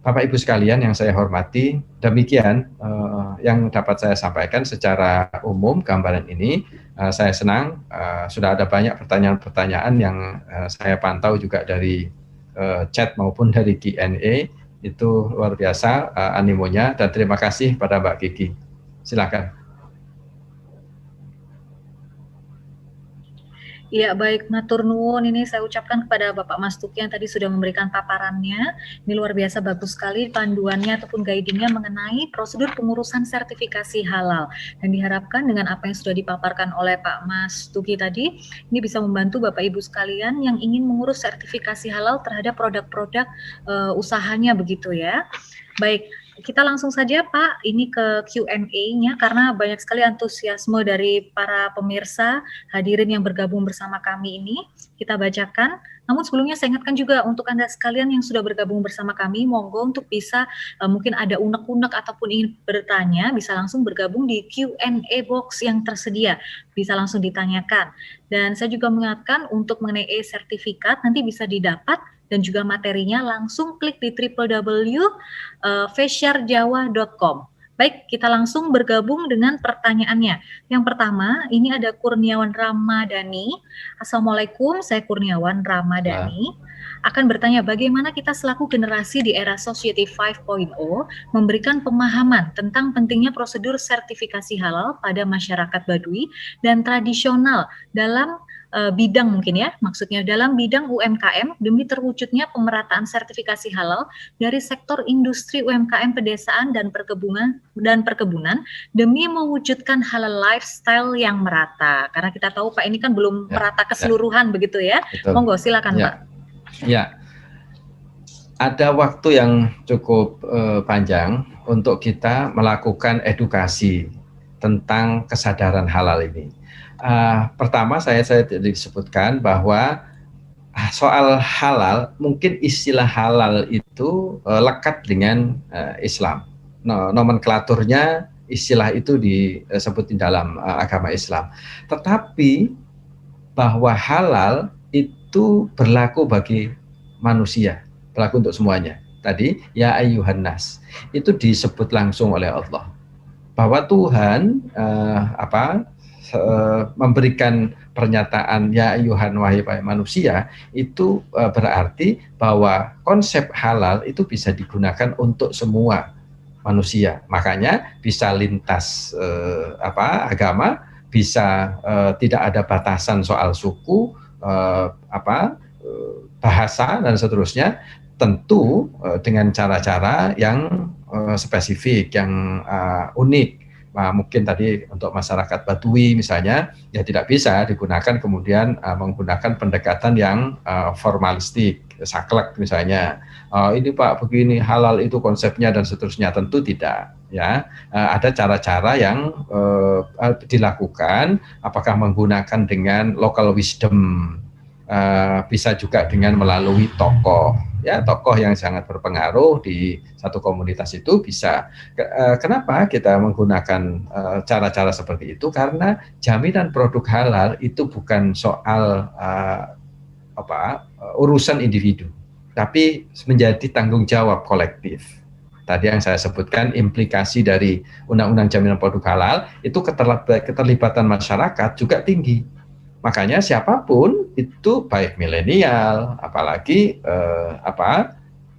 Speaker 4: Bapak Ibu sekalian yang saya hormati, demikian yang dapat saya sampaikan secara umum gambaran ini. Saya senang sudah ada banyak pertanyaan-pertanyaan yang saya pantau juga dari chat maupun dari Q&A. Itu luar biasa animonya, dan terima kasih pada Mbak Kiki. Silakan.
Speaker 3: Iya, baik, matur nuwun. Ini saya ucapkan kepada Bapak Mas Tuki yang tadi sudah memberikan paparannya. Ini luar biasa bagus sekali panduannya ataupun guidingnya mengenai prosedur pengurusan sertifikasi halal. Dan diharapkan dengan apa yang sudah dipaparkan oleh Pak Mas Tuki tadi, ini bisa membantu Bapak Ibu sekalian yang ingin mengurus sertifikasi halal terhadap produk-produk usahanya begitu ya. Baik. Kita langsung saja Pak, ini ke Q&A-nya karena banyak sekali antusiasme dari para pemirsa hadirin yang bergabung bersama kami ini. Kita bacakan, namun sebelumnya saya ingatkan juga untuk Anda sekalian yang sudah bergabung bersama kami, monggo untuk bisa mungkin ada unek-unek ataupun ingin bertanya, bisa langsung bergabung di Q&A box yang tersedia, bisa langsung ditanyakan. Dan saya juga mengingatkan untuk mengenai e-sertifikat nanti bisa didapat dan juga materinya langsung klik di www.fesharjawa.com. Baik, kita langsung bergabung dengan pertanyaannya. Yang pertama, ini ada Kurniawan Ramadhani. Assalamualaikum, saya Kurniawan Ramadhani. Akan bertanya bagaimana kita selaku generasi di era Society 5.0 memberikan pemahaman tentang pentingnya prosedur sertifikasi halal pada masyarakat Baduy dan tradisional dalam bidang mungkin ya, maksudnya dalam bidang UMKM demi terwujudnya pemerataan sertifikasi halal dari sektor industri UMKM pedesaan dan perkebunan demi mewujudkan halal lifestyle yang merata. Karena kita tahu Pak ini kan belum merata keseluruhan begitu ya. Betul. Monggo silakan Pak.
Speaker 4: Ya. Ada waktu yang cukup panjang untuk kita melakukan edukasi tentang kesadaran halal ini. Pertama saya disebutkan bahwa soal halal, mungkin istilah halal itu lekat dengan Islam. Nomenklaturnya istilah itu disebut di dalam agama Islam. Tetapi bahwa halal itu berlaku bagi manusia, berlaku untuk semuanya. Tadi ya ayyuhan nas itu disebut langsung oleh Allah bahwa Tuhan memberikan pernyataan ya ayyuhan wahai manusia itu berarti bahwa konsep halal itu bisa digunakan untuk semua manusia. Makanya bisa lintas agama, bisa tidak ada batasan soal suku, bahasa dan seterusnya, tentu dengan cara-cara yang spesifik, yang unik. Nah, mungkin tadi untuk masyarakat Badui misalnya, ya tidak bisa digunakan kemudian menggunakan pendekatan yang formalistik, saklek misalnya. Ini Pak begini, halal itu konsepnya dan seterusnya, tentu tidak. Ya, ada cara-cara yang dilakukan, apakah menggunakan dengan local wisdom, bisa juga dengan melalui tokoh. Ya, tokoh yang sangat berpengaruh di satu komunitas itu bisa. Kenapa kita menggunakan cara-cara seperti itu? Karena jaminan produk halal itu bukan soal urusan individu, tapi menjadi tanggung jawab kolektif. Tadi yang saya sebutkan, implikasi dari Undang-Undang Jaminan Produk Halal itu keterlibatan masyarakat juga tinggi. Makanya siapapun itu, baik milenial, apalagi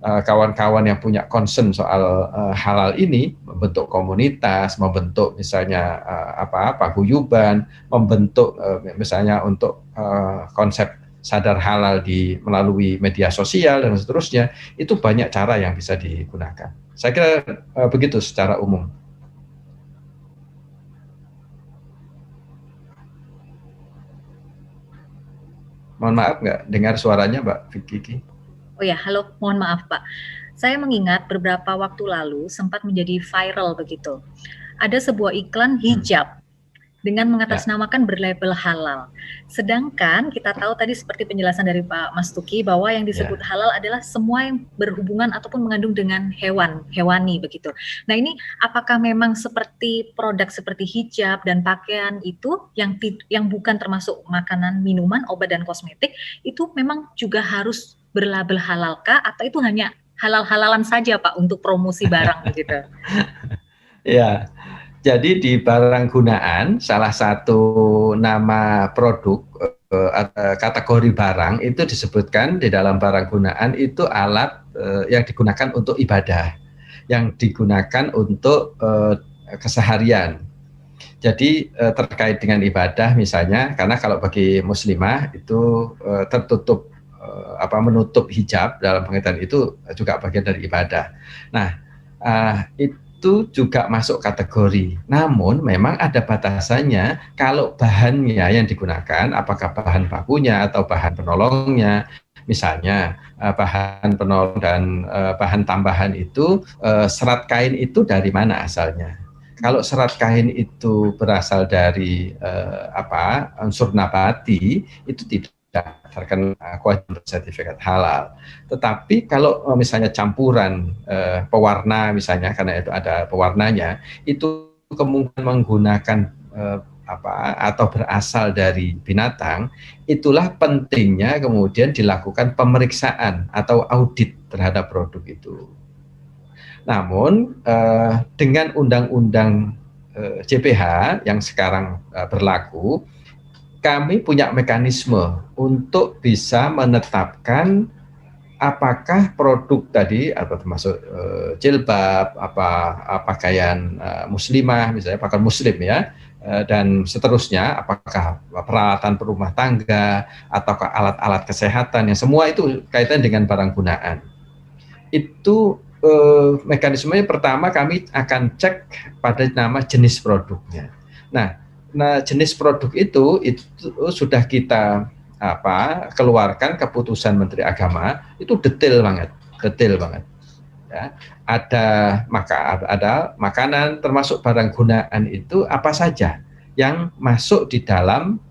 Speaker 4: kawan-kawan yang punya concern soal halal ini, membentuk komunitas, membentuk misalnya paguyuban, membentuk misalnya untuk konsep sadar halal melalui media sosial dan seterusnya, itu banyak cara yang bisa digunakan. Saya kira begitu secara umum. Mohon maaf nggak dengar suaranya Mbak Kiki.
Speaker 3: Oh ya, halo, mohon maaf Pak. Saya mengingat beberapa waktu lalu sempat menjadi viral begitu. Ada sebuah iklan hijab dengan mengatasnamakan berlabel halal. Sedangkan kita tahu tadi seperti penjelasan dari Pak Mas Tuki bahwa yang disebut halal adalah semua yang berhubungan ataupun mengandung dengan hewani begitu. Nah ini apakah memang seperti produk seperti hijab dan pakaian itu yang bukan termasuk makanan, minuman, obat dan kosmetik itu memang juga harus berlabel halalkah atau itu hanya halal-halalan saja Pak untuk promosi barang begitu?
Speaker 4: Ya. Jadi di barang gunaan, salah satu nama produk kategori barang itu disebutkan di dalam barang gunaan itu alat yang digunakan untuk ibadah, yang digunakan untuk keseharian. Jadi terkait dengan ibadah misalnya, karena kalau bagi muslimah itu tertutup menutup hijab dalam pengertian itu juga bagian dari ibadah. Nah, itu juga masuk kategori. Namun memang ada batasannya kalau bahannya yang digunakan, apakah bahan bakunya atau bahan penolongnya. Misalnya bahan penolong dan bahan tambahan itu, serat kain itu dari mana asalnya? Kalau serat kain itu berasal dari unsur nabati, itu tidak terkena kewajiban sertifikat halal. Tetapi kalau misalnya campuran pewarna misalnya, karena itu ada pewarnanya, itu kemungkinan menggunakan atau berasal dari binatang, itulah pentingnya kemudian dilakukan pemeriksaan atau audit terhadap produk itu. Namun dengan undang-undang JPH yang sekarang berlaku, kami punya mekanisme untuk bisa menetapkan apakah produk tadi atau termasuk jilbab, pakaian muslimah misalnya, pakaian muslim ya, dan seterusnya, apakah peralatan perumah tangga ataukah alat-alat kesehatan, yang semua itu kaitan dengan barang gunaan. Itu mekanismenya pertama kami akan cek pada nama jenis produknya. Nah, jenis produk itu sudah kita keluarkan keputusan Menteri Agama, itu detail banget. Ya. Ada makanan termasuk barang gunaan itu apa saja yang masuk di dalam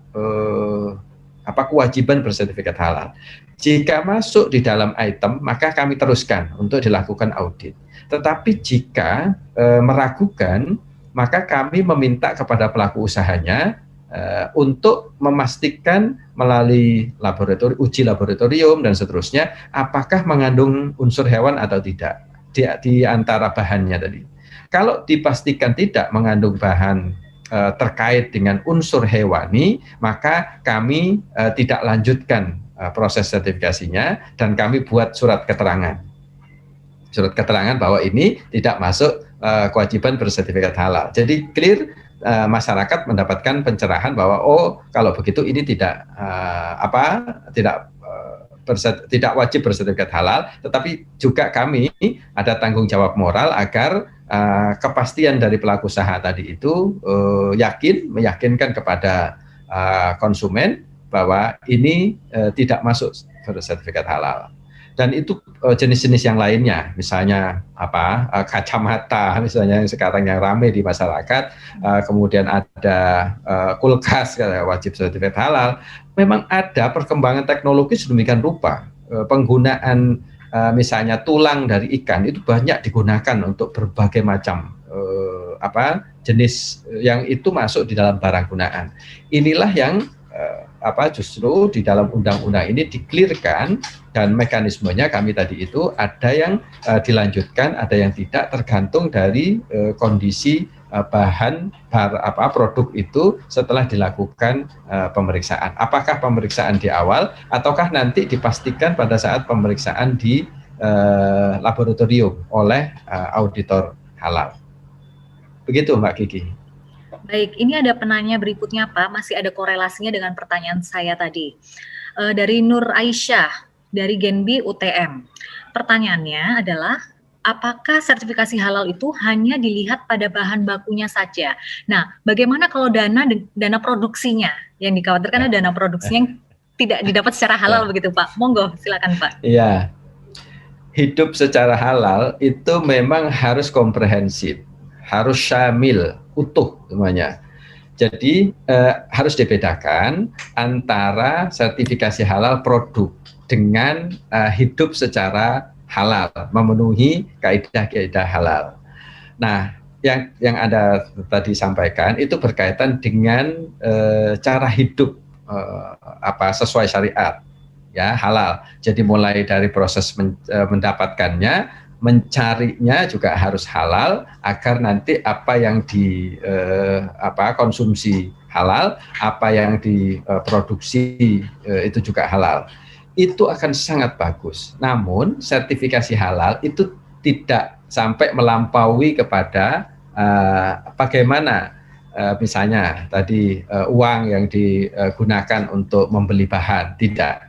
Speaker 4: kewajiban bersertifikat halal. Jika masuk di dalam item, maka kami teruskan untuk dilakukan audit. Tetapi jika meragukan, maka kami meminta kepada pelaku usahanya untuk memastikan melalui uji laboratorium dan seterusnya, apakah mengandung unsur hewan atau tidak di antara bahannya tadi. Kalau dipastikan tidak mengandung bahan terkait dengan unsur hewani, maka kami tidak lanjutkan proses sertifikasinya dan kami buat surat keterangan bahwa ini tidak masuk kewajiban bersertifikat halal. Jadi clear masyarakat mendapatkan pencerahan bahwa oh kalau begitu ini tidak tidak wajib bersertifikat halal, tetapi juga kami ada tanggung jawab moral agar kepastian dari pelaku usaha tadi itu meyakinkan kepada konsumen bahwa ini tidak masuk bersertifikat halal. Dan itu jenis-jenis yang lainnya, misalnya kacamata, misalnya yang sekarang yang ramai di masyarakat, kemudian ada kulkas wajib sertifikat halal. Memang ada perkembangan teknologi sedemikian rupa, penggunaan misalnya tulang dari ikan itu banyak digunakan untuk berbagai macam jenis yang itu masuk di dalam barang gunaan. Inilah yang justru di dalam undang-undang ini diklirkan, dan mekanismenya kami tadi itu ada yang dilanjutkan, ada yang tidak, tergantung dari kondisi produk itu setelah dilakukan pemeriksaan. Apakah pemeriksaan di awal ataukah nanti dipastikan pada saat pemeriksaan di laboratorium oleh auditor halal. Begitu Mbak Kiki.
Speaker 3: Baik, ini ada penanya berikutnya Pak, masih ada korelasinya dengan pertanyaan saya tadi. Dari Nur Aisyah, dari Genbi UTM. Pertanyaannya adalah, apakah sertifikasi halal itu hanya dilihat pada bahan bakunya saja? Nah, bagaimana kalau dana produksinya? Yang dikhawatirkan adalah dana produksinya yang tidak didapat secara halal begitu Pak. Monggo, silakan Pak.
Speaker 4: Iya, hidup secara halal itu memang harus komprehensif, harus syamil, utuh semuanya. Jadi harus dibedakan antara sertifikasi halal produk dengan hidup secara halal, memenuhi kaidah-kaidah halal. Nah, yang Anda tadi sampaikan itu berkaitan dengan cara hidup sesuai syariat, ya, halal. Jadi mulai dari proses mendapatkannya, mencarinya juga harus halal, agar nanti apa yang konsumsi halal, apa yang diproduksi itu juga halal. Itu akan sangat bagus. Namun sertifikasi halal itu tidak sampai melampaui kepada bagaimana misalnya tadi uang yang digunakan untuk membeli bahan, tidak,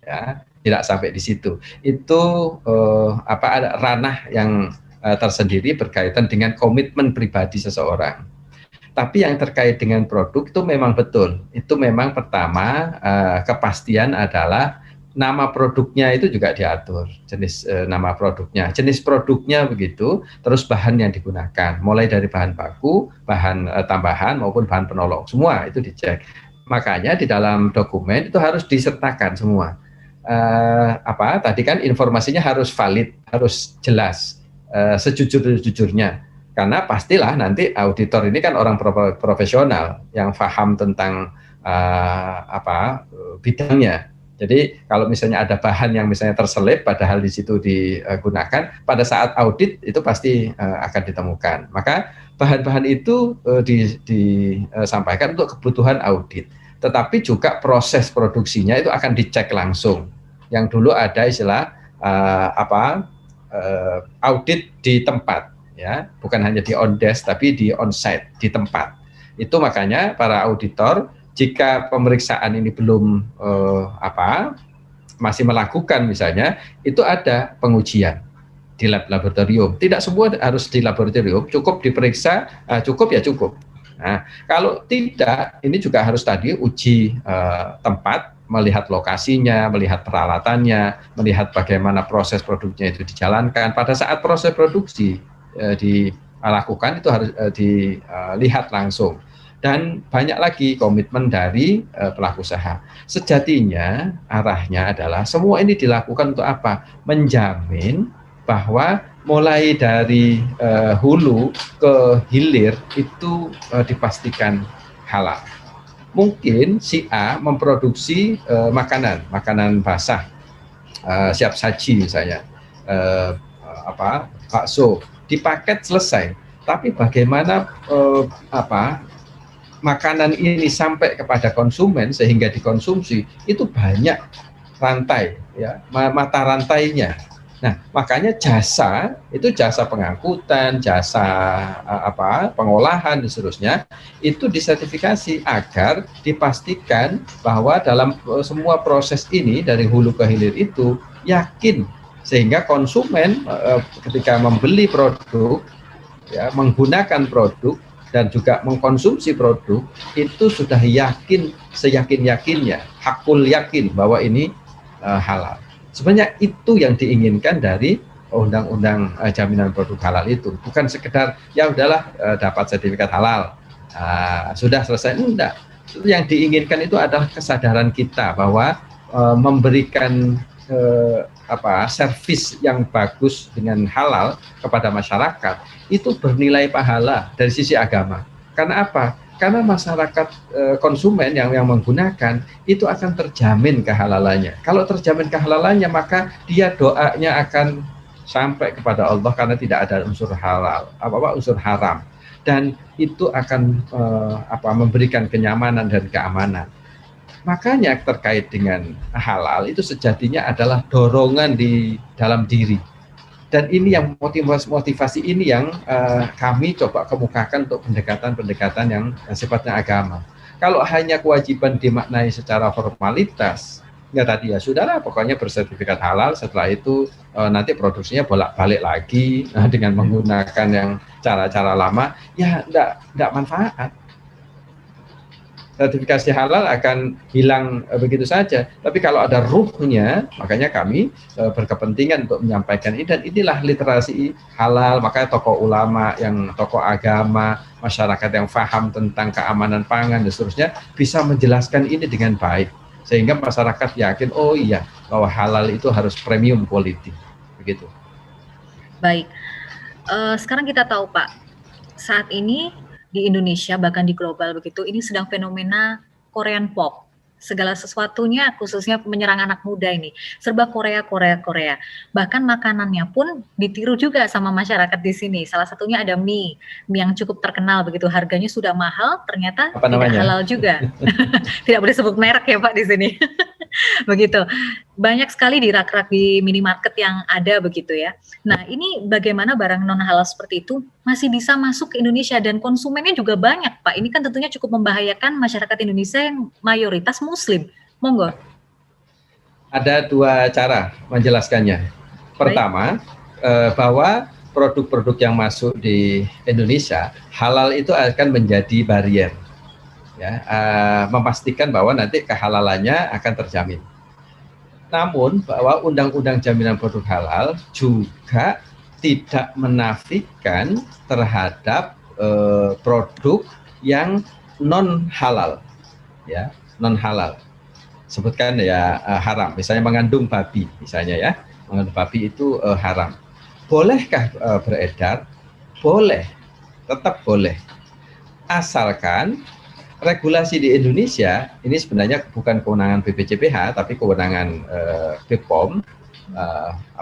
Speaker 4: ya. Tidak sampai di situ. Itu ada ranah yang tersendiri berkaitan dengan komitmen pribadi seseorang. Tapi yang terkait dengan produk itu memang betul. Itu memang pertama kepastian adalah nama produknya itu juga diatur, jenis nama produknya, jenis produknya begitu, terus bahan yang digunakan, mulai dari bahan baku, bahan tambahan maupun bahan penolong, semua itu dicek. Makanya di dalam dokumen itu harus disertakan semua. Tadi kan informasinya harus valid, harus jelas, sejujur-jujurnya, karena pastilah nanti auditor ini kan orang profesional yang paham tentang bidangnya. Jadi kalau misalnya ada bahan yang misalnya terselip padahal di situ digunakan, pada saat audit itu pasti akan ditemukan. Maka bahan-bahan itu disampaikan untuk kebutuhan audit. Tetapi juga proses produksinya itu akan dicek langsung. Yang dulu ada istilah audit di tempat, ya, bukan hanya di on desk tapi di on site, di tempat. Itu makanya para auditor, jika pemeriksaan ini belum masih melakukan misalnya, itu ada pengujian di laboratorium. Tidak semua harus di laboratorium, cukup diperiksa, cukup ya cukup. Nah, kalau tidak, ini juga harus tadi uji tempat, melihat lokasinya, melihat peralatannya, melihat bagaimana proses produknya itu dijalankan. Pada saat proses produksi dilakukan, itu harus dilihat langsung. Dan banyak lagi komitmen dari pelaku usaha. Sejatinya arahnya adalah semua ini dilakukan untuk apa? Menjamin bahwa mulai dari hulu ke hilir itu dipastikan halal. Mungkin si A memproduksi makanan basah, siap saji misalnya, bakso, dipaket selesai. Tapi bagaimana makanan ini sampai kepada konsumen sehingga dikonsumsi, itu banyak rantai, ya, mata rantainya. Nah, makanya jasa itu jasa pengangkutan, jasa pengolahan dan seterusnya itu disertifikasi agar dipastikan bahwa dalam semua proses ini dari hulu ke hilir itu yakin, sehingga konsumen ketika membeli produk, ya, menggunakan produk dan juga mengkonsumsi produk itu sudah yakin, seyakin-yakinnya, hakul yakin bahwa ini halal. Sebenarnya itu yang diinginkan dari undang-undang jaminan produk halal itu, bukan sekedar ya udahlah dapat sertifikat halal sudah selesai, enggak. Itu yang diinginkan itu adalah kesadaran kita bahwa memberikan servis yang bagus dengan halal kepada masyarakat itu bernilai pahala dari sisi agama. Karena apa? Karena masyarakat konsumen yang menggunakan itu akan terjamin kehalalannya. Kalau terjamin kehalalannya, maka dia doanya akan sampai kepada Allah karena tidak ada unsur halal, unsur haram, dan itu akan memberikan kenyamanan dan keamanan. Makanya terkait dengan halal itu sejatinya adalah dorongan di dalam diri. Dan ini yang motivasi ini yang kami coba kemukakan untuk pendekatan-pendekatan yang sifatnya agama. Kalau hanya kewajiban dimaknai secara formalitas, ya tadi ya sudahlah pokoknya bersertifikat halal, setelah itu nanti produksinya bolak-balik lagi dengan menggunakan yang cara-cara lama, ya enggak manfaat. Sertifikasi halal akan hilang begitu saja. Tapi kalau ada ruhnya, makanya kami berkepentingan untuk menyampaikan ini, dan inilah literasi halal. Makanya tokoh ulama, tokoh agama, masyarakat yang paham tentang keamanan pangan dan seterusnya bisa menjelaskan ini dengan baik, sehingga masyarakat yakin, oh iya, bahwa halal itu harus premium quality, begitu.
Speaker 3: Baik, sekarang kita tahu Pak, saat ini di Indonesia bahkan di global begitu, ini sedang fenomena Korean pop. Segala sesuatunya khususnya menyerang anak muda ini serba Korea. Bahkan makanannya pun ditiru juga sama masyarakat di sini. Salah satunya ada mie yang cukup terkenal begitu, harganya sudah mahal, ternyata tidak halal juga. Tidak boleh sebut merek ya Pak di sini. Begitu. Banyak sekali di rak-rak di minimarket yang ada begitu ya. Nah, ini bagaimana barang non halal seperti itu masih bisa masuk ke Indonesia dan konsumennya juga banyak, Pak. Ini kan tentunya cukup membahayakan masyarakat Indonesia yang mayoritas Muslim. Monggo.
Speaker 4: Ada dua cara menjelaskannya. Pertama, bahwa produk-produk yang masuk di Indonesia halal itu akan menjadi barrier, ya, memastikan bahwa nanti kehalalannya akan terjamin. Namun bahwa undang-undang jaminan produk halal juga tidak menafikan terhadap produk yang non halal, ya, non halal. Sebutkan ya haram, misalnya mengandung babi, misalnya ya, mengandung babi itu haram. Bolehkah beredar? Boleh, tetap boleh. Asalkan regulasi di Indonesia ini sebenarnya bukan kewenangan BPJPH, tapi kewenangan BPOM,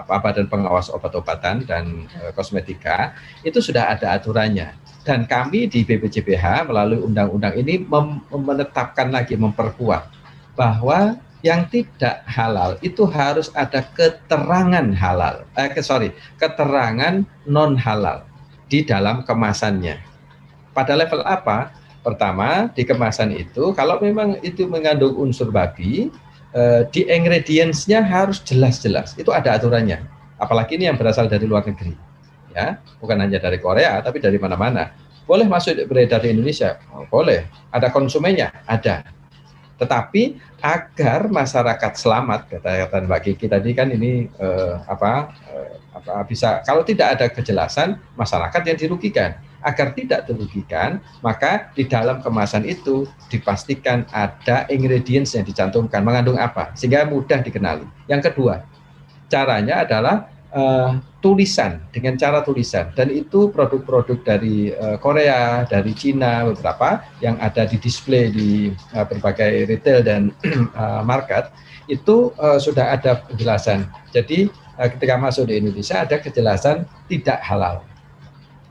Speaker 4: Badan Pengawas Obat-obatan dan Kosmetika, itu sudah ada aturannya. Dan kami di BPJPH melalui undang-undang ini menetapkan lagi, memperkuat bahwa yang tidak halal itu harus ada keterangan halal, keterangan non halal di dalam kemasannya. Pada level apa? Pertama, di kemasan itu, kalau memang itu mengandung unsur babi, di ingredients-nya harus jelas-jelas. Itu ada aturannya. Apalagi ini yang berasal dari luar negeri, ya, bukan hanya dari Korea, tapi dari mana-mana. Boleh masuk beredar di Indonesia? Oh, boleh. Ada konsumennya? Ada. Tetapi agar masyarakat selamat, kata Mbak Kiki tadi kan ini bisa, kalau tidak ada kejelasan, masyarakat yang dirugikan. Agar tidak dirugikan, maka di dalam kemasan itu dipastikan ada ingredients yang dicantumkan, mengandung apa, sehingga mudah dikenali. Yang kedua, caranya adalah tulisan, dengan cara tulisan, dan itu produk-produk dari Korea, dari Cina, beberapa yang ada di display di berbagai retail dan market, itu sudah ada penjelasan. Jadi ketika masuk di Indonesia ada kejelasan tidak halal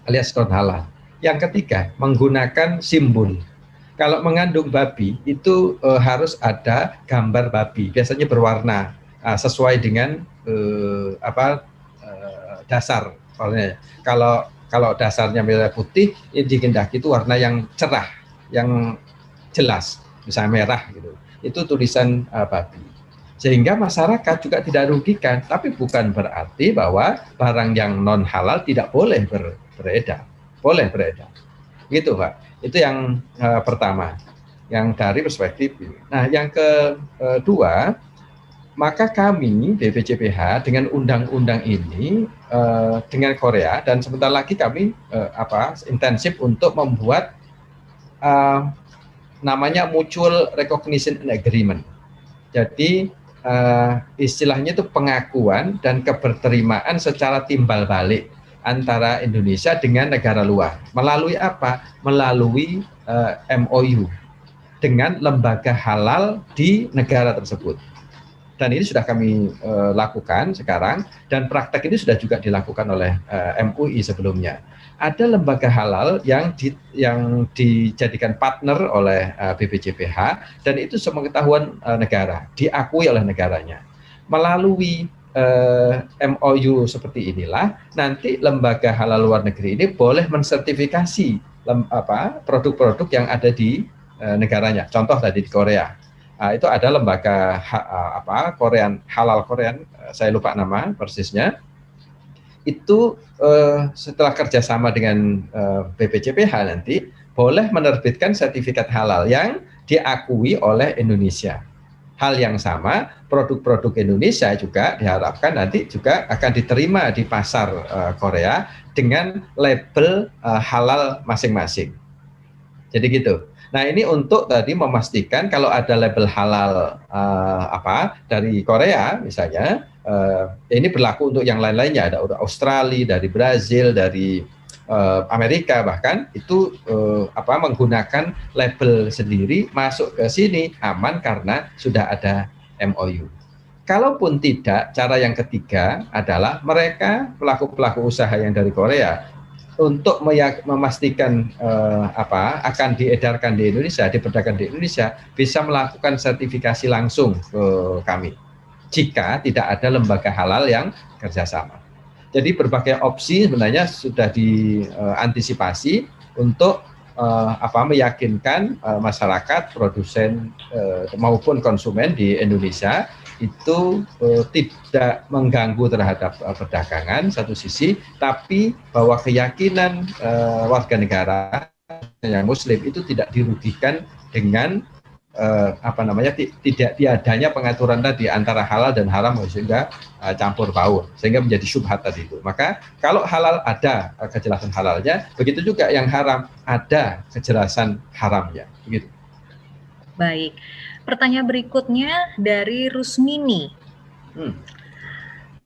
Speaker 4: alias non halal. Yang ketiga, menggunakan simbol. Kalau mengandung babi itu harus ada gambar babi, biasanya berwarna sesuai dengan dasar warnanya. Kalau dasarnya merah putih, ini dikehendaki itu warna yang cerah, yang jelas, misalnya merah gitu. Itu tulisan babi. Sehingga masyarakat juga tidak rugikan, tapi bukan berarti bahwa barang yang non halal tidak boleh beredar. Boleh beredar. Gitu, Pak. Itu yang pertama, yang dari perspektif ini. Nah, yang kedua, maka kami BPJPH dengan undang-undang ini dengan Korea, dan sebentar lagi kami intensif untuk membuat namanya Mutual Recognition and Agreement. Jadi istilahnya itu pengakuan dan keberterimaan secara timbal balik antara Indonesia dengan negara luar. Melalui apa? Melalui MOU dengan lembaga halal di negara tersebut. Dan ini sudah kami lakukan sekarang, dan praktek ini sudah juga dilakukan oleh MUI sebelumnya. Ada lembaga halal yang dijadikan partner oleh BPJPH, dan itu sepengetahuan negara, diakui oleh negaranya. Melalui MOU seperti inilah, nanti lembaga halal luar negeri ini boleh mensertifikasi produk-produk yang ada di negaranya. Contoh tadi di Korea. Itu ada lembaga halal Korean, saya lupa nama persisnya. Itu setelah kerjasama dengan BPJPH nanti boleh menerbitkan sertifikat halal yang diakui oleh Indonesia. Hal yang sama, produk-produk Indonesia juga diharapkan nanti juga akan diterima di pasar Korea dengan label halal masing-masing. Jadi gitu. Nah, ini untuk tadi memastikan kalau ada label halal dari Korea misalnya, ini berlaku untuk yang lain-lainnya, ada Australia, dari Brazil, dari Amerika bahkan itu menggunakan label sendiri masuk ke sini aman karena sudah ada MOU. Kalaupun tidak, cara yang ketiga adalah mereka pelaku-pelaku usaha yang dari Korea untuk memastikan akan diedarkan di Indonesia, diperdagangkan di Indonesia, bisa melakukan sertifikasi langsung ke kami jika tidak ada lembaga halal yang kerjasama. Jadi berbagai opsi sebenarnya sudah diantisipasi untuk meyakinkan masyarakat, produsen maupun konsumen di Indonesia itu tidak mengganggu terhadap perdagangan satu sisi, tapi bahwa keyakinan warga negara yang Muslim itu tidak dirugikan dengan tidak tiadanya pengaturan tadi antara halal dan haram sehingga campur baur sehingga menjadi syubhat tadi itu. Maka kalau halal ada kejelasan halalnya, begitu juga yang haram ada kejelasan haramnya. Begitu.
Speaker 3: Baik. Pertanyaan berikutnya dari Rusmini.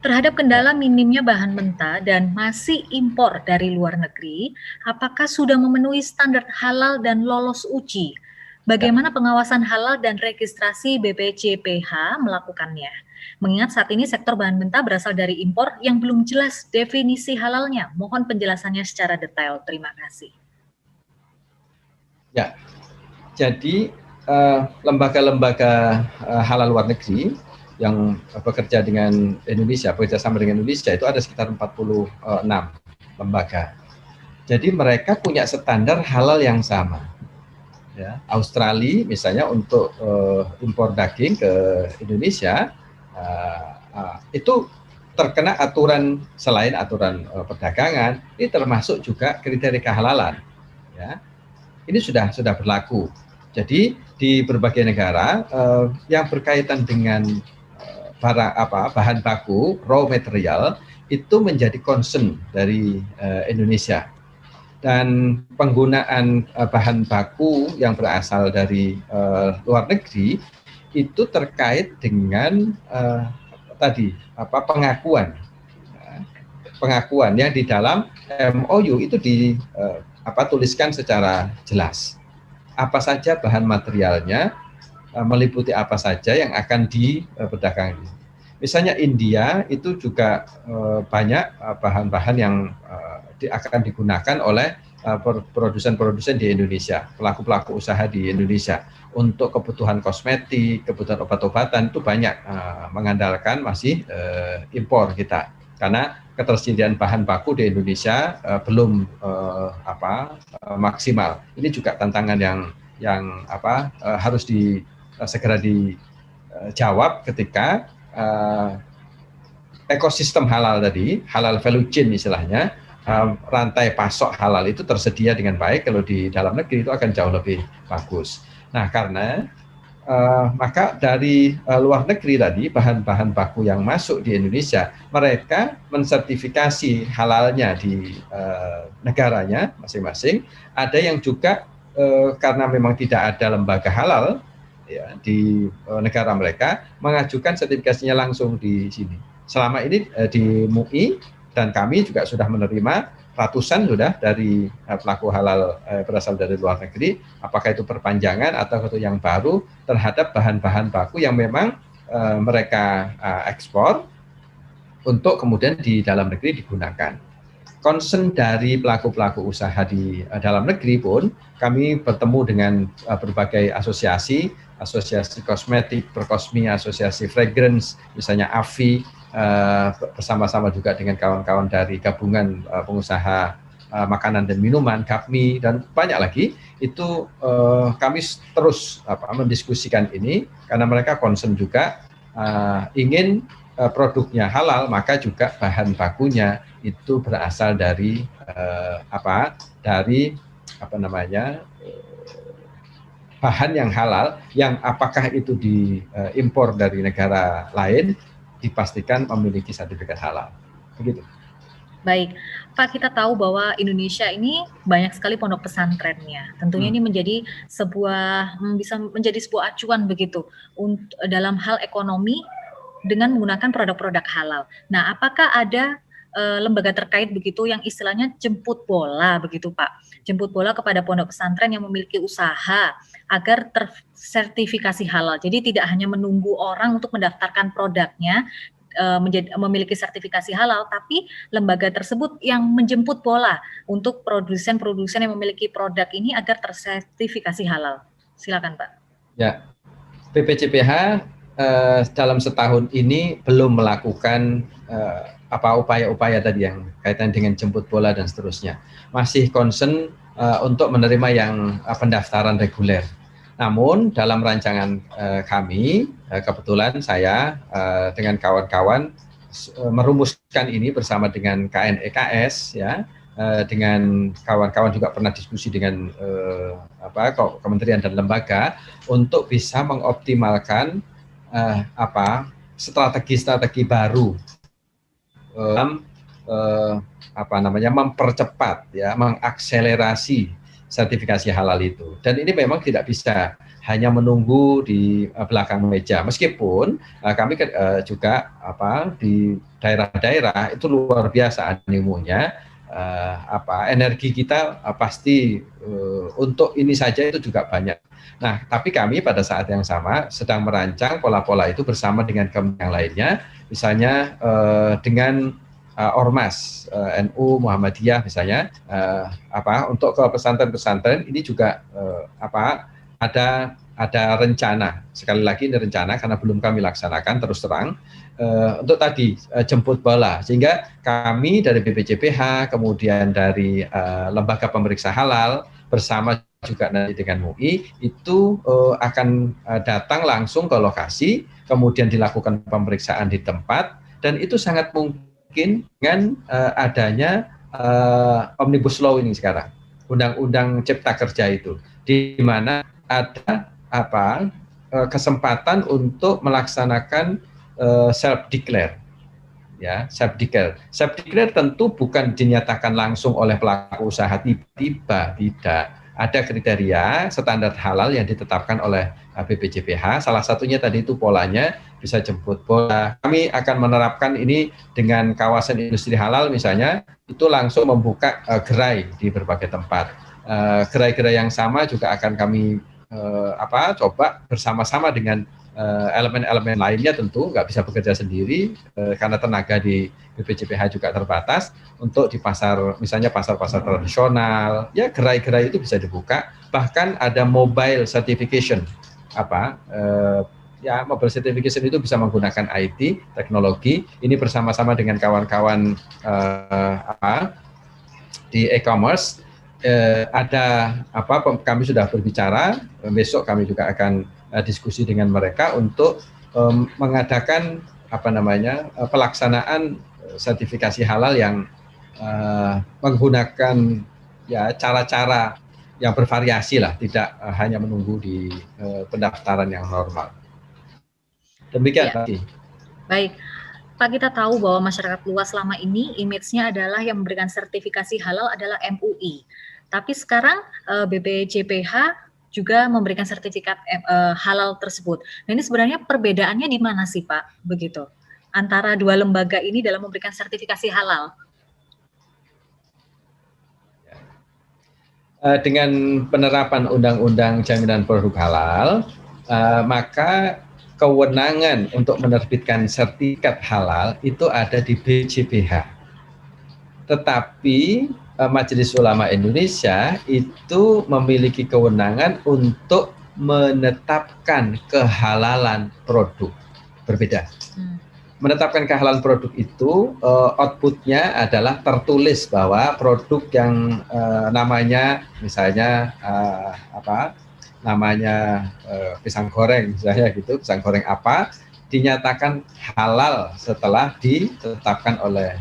Speaker 3: Terhadap kendala minimnya bahan mentah dan masih impor dari luar negeri, apakah sudah memenuhi standar halal dan lolos uji? Bagaimana pengawasan halal dan registrasi BPJPH melakukannya? Mengingat saat ini sektor bahan mentah berasal dari impor yang belum jelas definisi halalnya. Mohon penjelasannya secara detail. Terima kasih.
Speaker 4: Ya, jadi lembaga-lembaga halal luar negeri yang bekerja dengan Indonesia, bekerja sama dengan Indonesia itu ada sekitar 46 lembaga. Jadi mereka punya standar halal yang sama. Ya, Australia misalnya untuk impor daging ke Indonesia itu terkena aturan selain aturan perdagangan, ini termasuk juga kriteria kehalalan. Ya, ini sudah berlaku. Jadi di berbagai negara yang berkaitan dengan bahan baku raw material itu menjadi concern dari Indonesia. Dan penggunaan bahan baku yang berasal dari luar negeri itu terkait dengan pengakuan yang di dalam MOU itu tuliskan secara jelas apa saja bahan materialnya, meliputi apa saja yang akan diperdagangkan. Misalnya India itu juga banyak bahan-bahan yang akan digunakan oleh produsen-produsen di Indonesia, pelaku-pelaku usaha di Indonesia untuk kebutuhan kosmetik, kebutuhan obat-obatan itu banyak mengandalkan masih impor kita karena ketersediaan bahan baku di Indonesia belum maksimal. Ini juga tantangan yang harus segera dijawab ketika ekosistem halal tadi, halal value chain istilahnya, rantai pasok halal itu tersedia dengan baik. Kalau di dalam negeri itu akan jauh lebih bagus. Nah, karena maka dari luar negeri tadi, bahan-bahan baku yang masuk di Indonesia, mereka mensertifikasi halalnya di negaranya masing-masing. Ada yang juga karena memang tidak ada lembaga halal ya, di negara mereka, mengajukan sertifikasinya langsung di sini. Selama ini di MUI dan kami juga sudah menerima ratusan sudah dari pelaku halal berasal dari luar negeri, apakah itu perpanjangan atau itu yang baru terhadap bahan-bahan baku yang memang mereka ekspor untuk kemudian di dalam negeri digunakan. Concern dari pelaku-pelaku usaha di dalam negeri pun kami bertemu dengan berbagai asosiasi kosmetik, perkosmi, asosiasi fragrance, misalnya AFI, bersama-sama juga dengan kawan-kawan dari gabungan pengusaha makanan dan minuman, GAPMI, dan banyak lagi. Itu kami terus mendiskusikan ini karena mereka concern juga ingin produknya halal, maka juga bahan bakunya itu berasal dari bahan yang halal, yang apakah itu diimpor dari negara lain, dipastikan memiliki sertifikat halal. Begitu.
Speaker 3: Baik, Pak, kita tahu bahwa Indonesia ini banyak sekali pondok pesantrennya. Tentunya ini bisa menjadi sebuah acuan begitu dalam hal ekonomi dengan menggunakan produk-produk halal. Nah, apakah ada lembaga terkait begitu yang istilahnya jemput bola begitu, Pak? Jemput bola kepada pondok pesantren yang memiliki usaha agar tersertifikasi halal. Jadi tidak hanya menunggu orang untuk mendaftarkan produknya memiliki sertifikasi halal, tapi lembaga tersebut yang menjemput bola untuk produsen-produsen yang memiliki produk ini agar tersertifikasi halal. Silakan, Pak.
Speaker 4: Ya, BPJPH dalam setahun ini belum melakukan upaya-upaya tadi yang kaitan dengan jemput bola dan seterusnya. Masih concern untuk menerima yang pendaftaran reguler. Namun dalam rancangan kami, kebetulan saya dengan kawan-kawan merumuskan ini bersama dengan KNEKS, ya, dengan kawan-kawan juga pernah diskusi dengan kementerian dan lembaga untuk bisa mengoptimalkan strategi-strategi baru dalam mempercepat, ya, mengakselerasi sertifikasi halal itu. Dan ini memang tidak bisa hanya menunggu di belakang meja. Meskipun kami juga di daerah-daerah itu luar biasa animonya, energi kita pasti untuk ini saja itu juga banyak. Nah, tapi kami pada saat yang sama sedang merancang pola-pola itu bersama dengan kementerian yang lainnya, misalnya dengan Ormas, NU, Muhammadiyah misalnya, untuk ke pesantren-pesantren ini juga ada rencana. Sekali lagi ini rencana karena belum kami laksanakan terus terang, untuk tadi jemput bola, sehingga kami dari BPJPH kemudian dari lembaga pemeriksa halal bersama juga nanti dengan MUI itu akan datang langsung ke lokasi, kemudian dilakukan pemeriksaan di tempat, dan itu sangat mungkin dengan adanya Omnibus Law ini sekarang, Undang-Undang Cipta Kerja itu, di mana ada kesempatan untuk melaksanakan self-declare. Ya, self-declare. Self-declare tentu bukan dinyatakan langsung oleh pelaku usaha tiba-tiba, tidak. Ada kriteria standar halal yang ditetapkan oleh BPJPH. Salah satunya tadi itu polanya bisa jemput bola. Kami akan menerapkan ini dengan kawasan industri halal misalnya, itu langsung membuka gerai di berbagai tempat. Gerai-gerai yang sama juga akan kami coba bersama-sama dengan elemen-elemen lainnya, tentu nggak bisa bekerja sendiri karena tenaga di BPJPH juga terbatas. Untuk di pasar, misalnya pasar-pasar tradisional, ya gerai-gerai itu bisa dibuka. Bahkan ada mobile certification, ya mobile certification itu bisa menggunakan IT, teknologi. Ini bersama-sama dengan kawan-kawan di e-commerce. Ada kami sudah berbicara, besok kami juga akan diskusi dengan mereka untuk mengadakan pelaksanaan sertifikasi halal yang menggunakan ya cara-cara yang bervariasi lah, tidak hanya menunggu di pendaftaran yang normal. Demikian
Speaker 3: Ya.
Speaker 4: Pak.
Speaker 3: Baik, Pak, kita tahu bahwa masyarakat luas selama ini image-nya adalah yang memberikan sertifikasi halal adalah MUI. Tapi sekarang BPJPH juga memberikan sertifikat halal tersebut. Nah, ini sebenarnya perbedaannya di mana sih, Pak? Begitu. Antara dua lembaga ini dalam memberikan sertifikasi halal.
Speaker 4: Dengan penerapan Undang-Undang Jaminan Produk Halal, maka kewenangan untuk menerbitkan sertifikat halal itu ada di BJPH. Tetapi Majelis Ulama Indonesia itu memiliki kewenangan untuk menetapkan kehalalan produk. Berbeda. Menetapkan kehalalan produk itu outputnya adalah tertulis bahwa produk yang namanya misalnya pisang goreng misalnya gitu, pisang goreng apa dinyatakan halal setelah ditetapkan oleh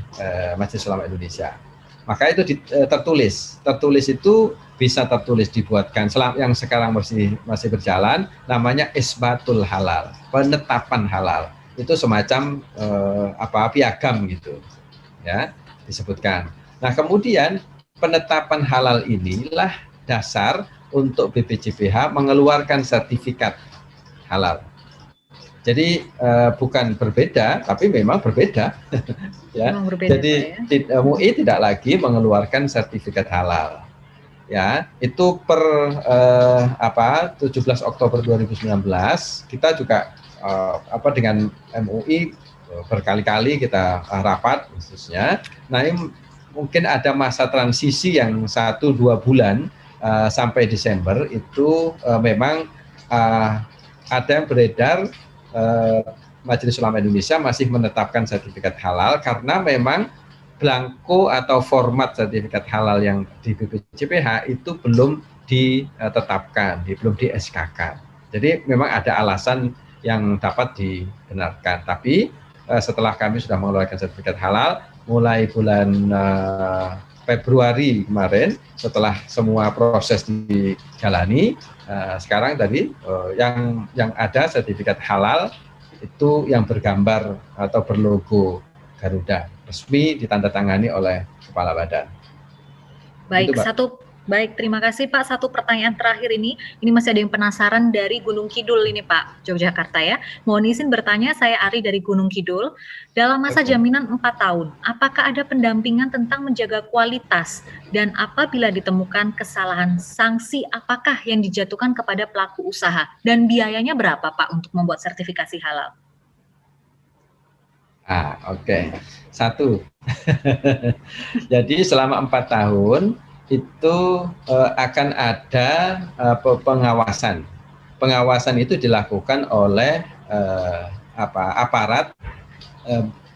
Speaker 4: Majelis Ulama Indonesia. Maka itu tertulis itu bisa tertulis dibuatkan yang sekarang masih berjalan, namanya isbatul halal, penetapan halal. Itu semacam piagam gitu ya disebutkan. Nah, kemudian penetapan halal inilah dasar untuk BPJPH mengeluarkan sertifikat halal. Jadi bukan berbeda, tapi memang berbeda. Ya.
Speaker 3: Memang berbeda,
Speaker 4: jadi
Speaker 3: ya?
Speaker 4: MUI tidak lagi mengeluarkan sertifikat halal. Ya, itu per 17 Oktober 2019 kita juga dengan MUI berkali-kali kita rapat khususnya. Nah, ini mungkin ada masa transisi yang 1-2 bulan sampai Desember itu memang ada yang beredar Majelis Ulama Indonesia masih menetapkan sertifikat halal karena memang blanko atau format sertifikat halal yang di BPJPH itu belum ditetapkan, belum di SK-kan. Jadi memang ada alasan yang dapat dibenarkan. Tapi setelah kami sudah mengeluarkan sertifikat halal, mulai bulan Februari kemarin, setelah semua proses dijalani, sekarang tadi yang ada sertifikat halal itu yang bergambar atau berlogo Garuda, resmi ditandatangani oleh Kepala Badan.
Speaker 3: Baik, Baik, terima kasih Pak. Satu pertanyaan terakhir ini masih ada yang penasaran dari Gunung Kidul ini Pak, Yogyakarta ya. Mohon izin bertanya, saya Ari dari Gunung Kidul. Dalam masa jaminan 4 tahun, apakah ada pendampingan tentang menjaga kualitas? Dan apabila ditemukan kesalahan, sanksi apakah yang dijatuhkan kepada pelaku usaha? Dan biayanya berapa Pak untuk membuat sertifikasi halal?
Speaker 4: Oke. Satu. Jadi selama 4 tahun, itu akan ada pengawasan. Pengawasan itu dilakukan oleh aparat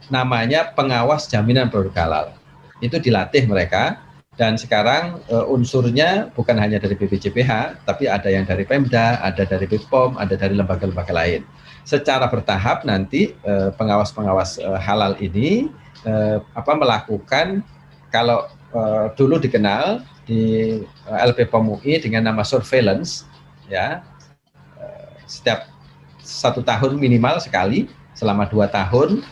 Speaker 4: namanya pengawas jaminan produk halal. Itu dilatih mereka dan sekarang unsurnya bukan hanya dari BPJPH, tapi ada yang dari Pemda, ada dari BPOM, ada dari lembaga-lembaga lain. Secara bertahap nanti pengawas-pengawas halal ini melakukan kalau dulu dikenal di LPPOM UI dengan nama surveillance, ya setiap 1 tahun minimal sekali, selama 2 tahun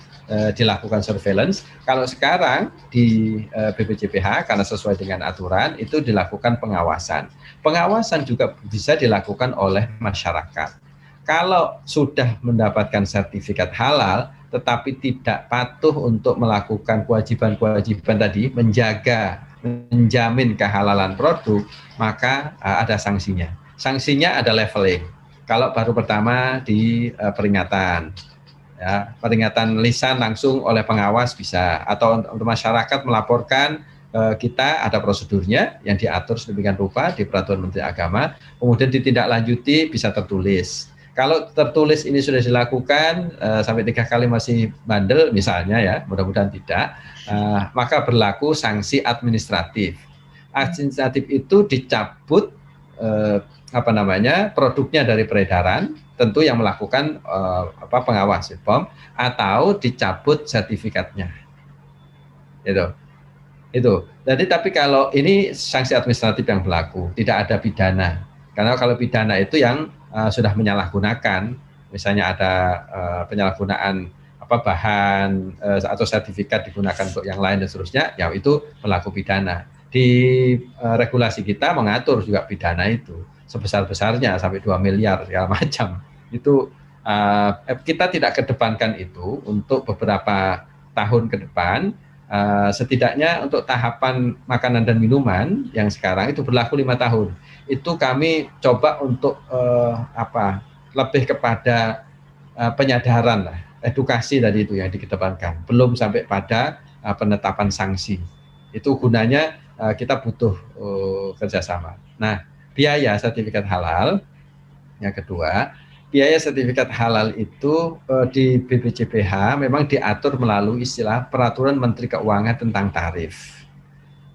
Speaker 4: dilakukan surveillance. Kalau sekarang di BPJPH karena sesuai dengan aturan itu dilakukan pengawasan. Pengawasan juga bisa dilakukan oleh masyarakat. Kalau sudah mendapatkan sertifikat halal, tetapi tidak patuh untuk melakukan kewajiban-kewajiban tadi, menjamin kehalalan produk, maka ada sanksinya. Sanksinya ada leveling. Kalau baru pertama di peringatan, ya, peringatan lisan langsung oleh pengawas bisa, atau untuk masyarakat melaporkan kita ada prosedurnya yang diatur sedemikian rupa di Peraturan Menteri Agama, kemudian ditindaklanjuti bisa tertulis. Kalau tertulis ini sudah dilakukan sampai 3 kali masih bandel misalnya ya, mudah-mudahan tidak, maka berlaku sanksi administratif. Administratif itu dicabut produknya dari peredaran, tentu yang melakukan pengawas BPOM, atau dicabut sertifikatnya. Itu. Jadi tapi kalau ini sanksi administratif yang berlaku, tidak ada pidana. Karena kalau pidana itu yang sudah menyalahgunakan, misalnya ada penyalahgunaan bahan atau sertifikat digunakan untuk yang lain dan seterusnya, ya itu berlaku pidana. Di regulasi kita mengatur juga pidana itu sebesar-besarnya sampai 2 miliar segala macam. Itu kita tidak kedepankan itu untuk beberapa tahun ke depan. Setidaknya untuk tahapan makanan dan minuman yang sekarang itu berlaku 5 tahun. Itu kami coba untuk lebih kepada penyadaran lah, edukasi tadi itu yang dikedepankan. Belum sampai pada penetapan sanksi. Itu gunanya kita butuh kerjasama. Nah, biaya sertifikat halal yang kedua. Biaya sertifikat halal itu di BPJPH memang diatur melalui istilah Peraturan Menteri Keuangan tentang tarif.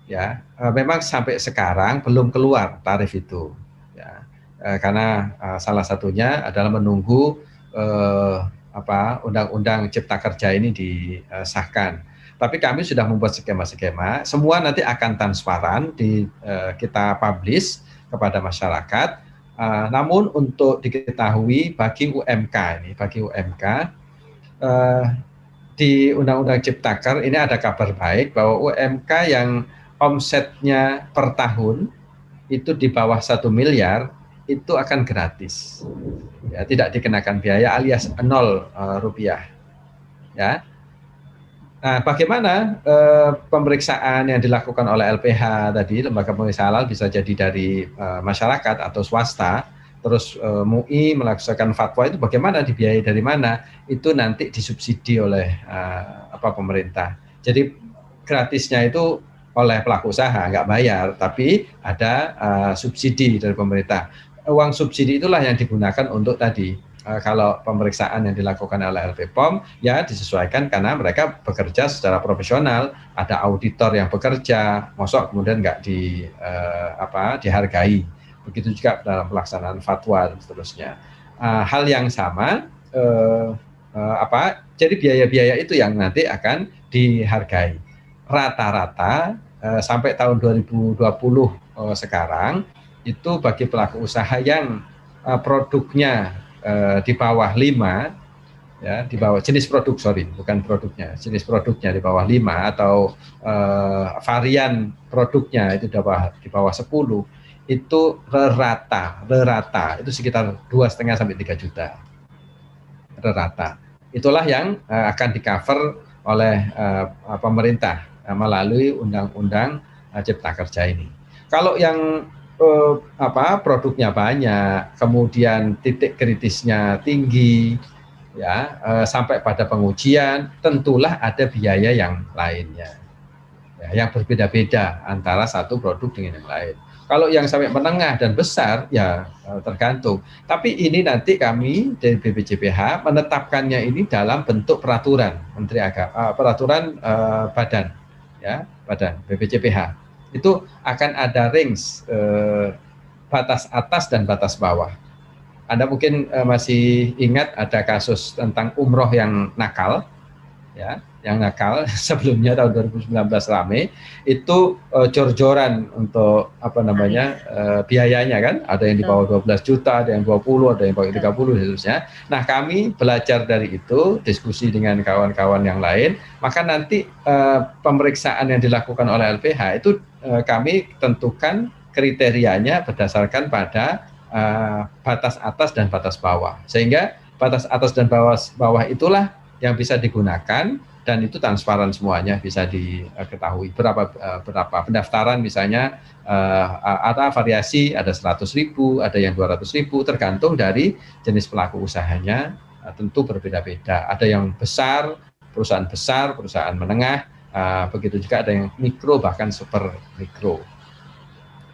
Speaker 4: Ya, memang sampai sekarang belum keluar tarif itu. Ya, karena salah satunya adalah menunggu Undang-Undang Cipta Kerja ini disahkan. Tapi kami sudah membuat skema-skema. Semua nanti akan transparan kita publish kepada masyarakat. Namun untuk diketahui bagi UMK di Undang-Undang Ciptaker ini ada kabar baik bahwa UMK yang omsetnya per tahun itu di bawah 1 miliar itu akan gratis, ya, tidak dikenakan biaya alias 0 rupiah. Ya. Nah, bagaimana pemeriksaan yang dilakukan oleh LPH tadi, lembaga pemeriksa halal bisa jadi dari masyarakat atau swasta, terus MUI melaksanakan fatwa itu bagaimana, dibiayai dari mana, itu nanti disubsidi oleh pemerintah. Jadi gratisnya itu oleh pelaku usaha, nggak bayar, tapi ada subsidi dari pemerintah. Uang subsidi itulah yang digunakan untuk tadi. Kalau pemeriksaan yang dilakukan oleh LPPOM ya disesuaikan karena mereka bekerja secara profesional, ada auditor yang bekerja, mosok kemudian nggak dihargai. Begitu juga dalam pelaksanaan fatwa dan seterusnya. Hal yang sama, jadi biaya-biaya itu yang nanti akan dihargai. Rata-rata sampai tahun 2020 sekarang itu bagi pelaku usaha yang produknya di bawah 5, ya, di bawah jenis produk, bukan produknya, jenis produknya di bawah 5 atau varian produknya itu di bawah 10, itu rata itu sekitar 2,5 sampai 3 juta rata. Itulah yang akan di-cover oleh pemerintah melalui Undang-Undang Cipta Kerja ini. Kalau yang produknya banyak, kemudian titik kritisnya tinggi, ya, sampai pada pengujian, tentulah ada biaya yang lainnya, ya, yang berbeda-beda antara satu produk dengan yang lain. Kalau yang sampai menengah dan besar, ya tergantung. Tapi ini nanti kami dari BPJPH menetapkannya ini dalam bentuk peraturan Menteri Agama, peraturan badan, ya, badan BPJPH. Itu akan ada range batas atas dan batas bawah. Anda mungkin masih ingat ada kasus tentang umroh yang nakal, ya, yang nakal sebelumnya tahun 2019 rame, itu jor-joran untuk biayanya kan, ada yang di bawah 12 juta, ada yang 20, ada yang bawah 30 dan seterusnya. Nah, kami belajar dari itu, diskusi dengan kawan-kawan yang lain, maka nanti pemeriksaan yang dilakukan oleh LPH itu kami tentukan kriterianya berdasarkan pada batas atas dan batas bawah, sehingga batas atas dan bawah itulah yang bisa digunakan dan itu transparan semuanya, bisa diketahui berapa pendaftaran misalnya, ada variasi, ada 100.000, ada yang 200.000, tergantung dari jenis pelaku usahanya, tentu berbeda-beda. Ada yang besar, perusahaan menengah, begitu juga ada yang mikro bahkan super mikro.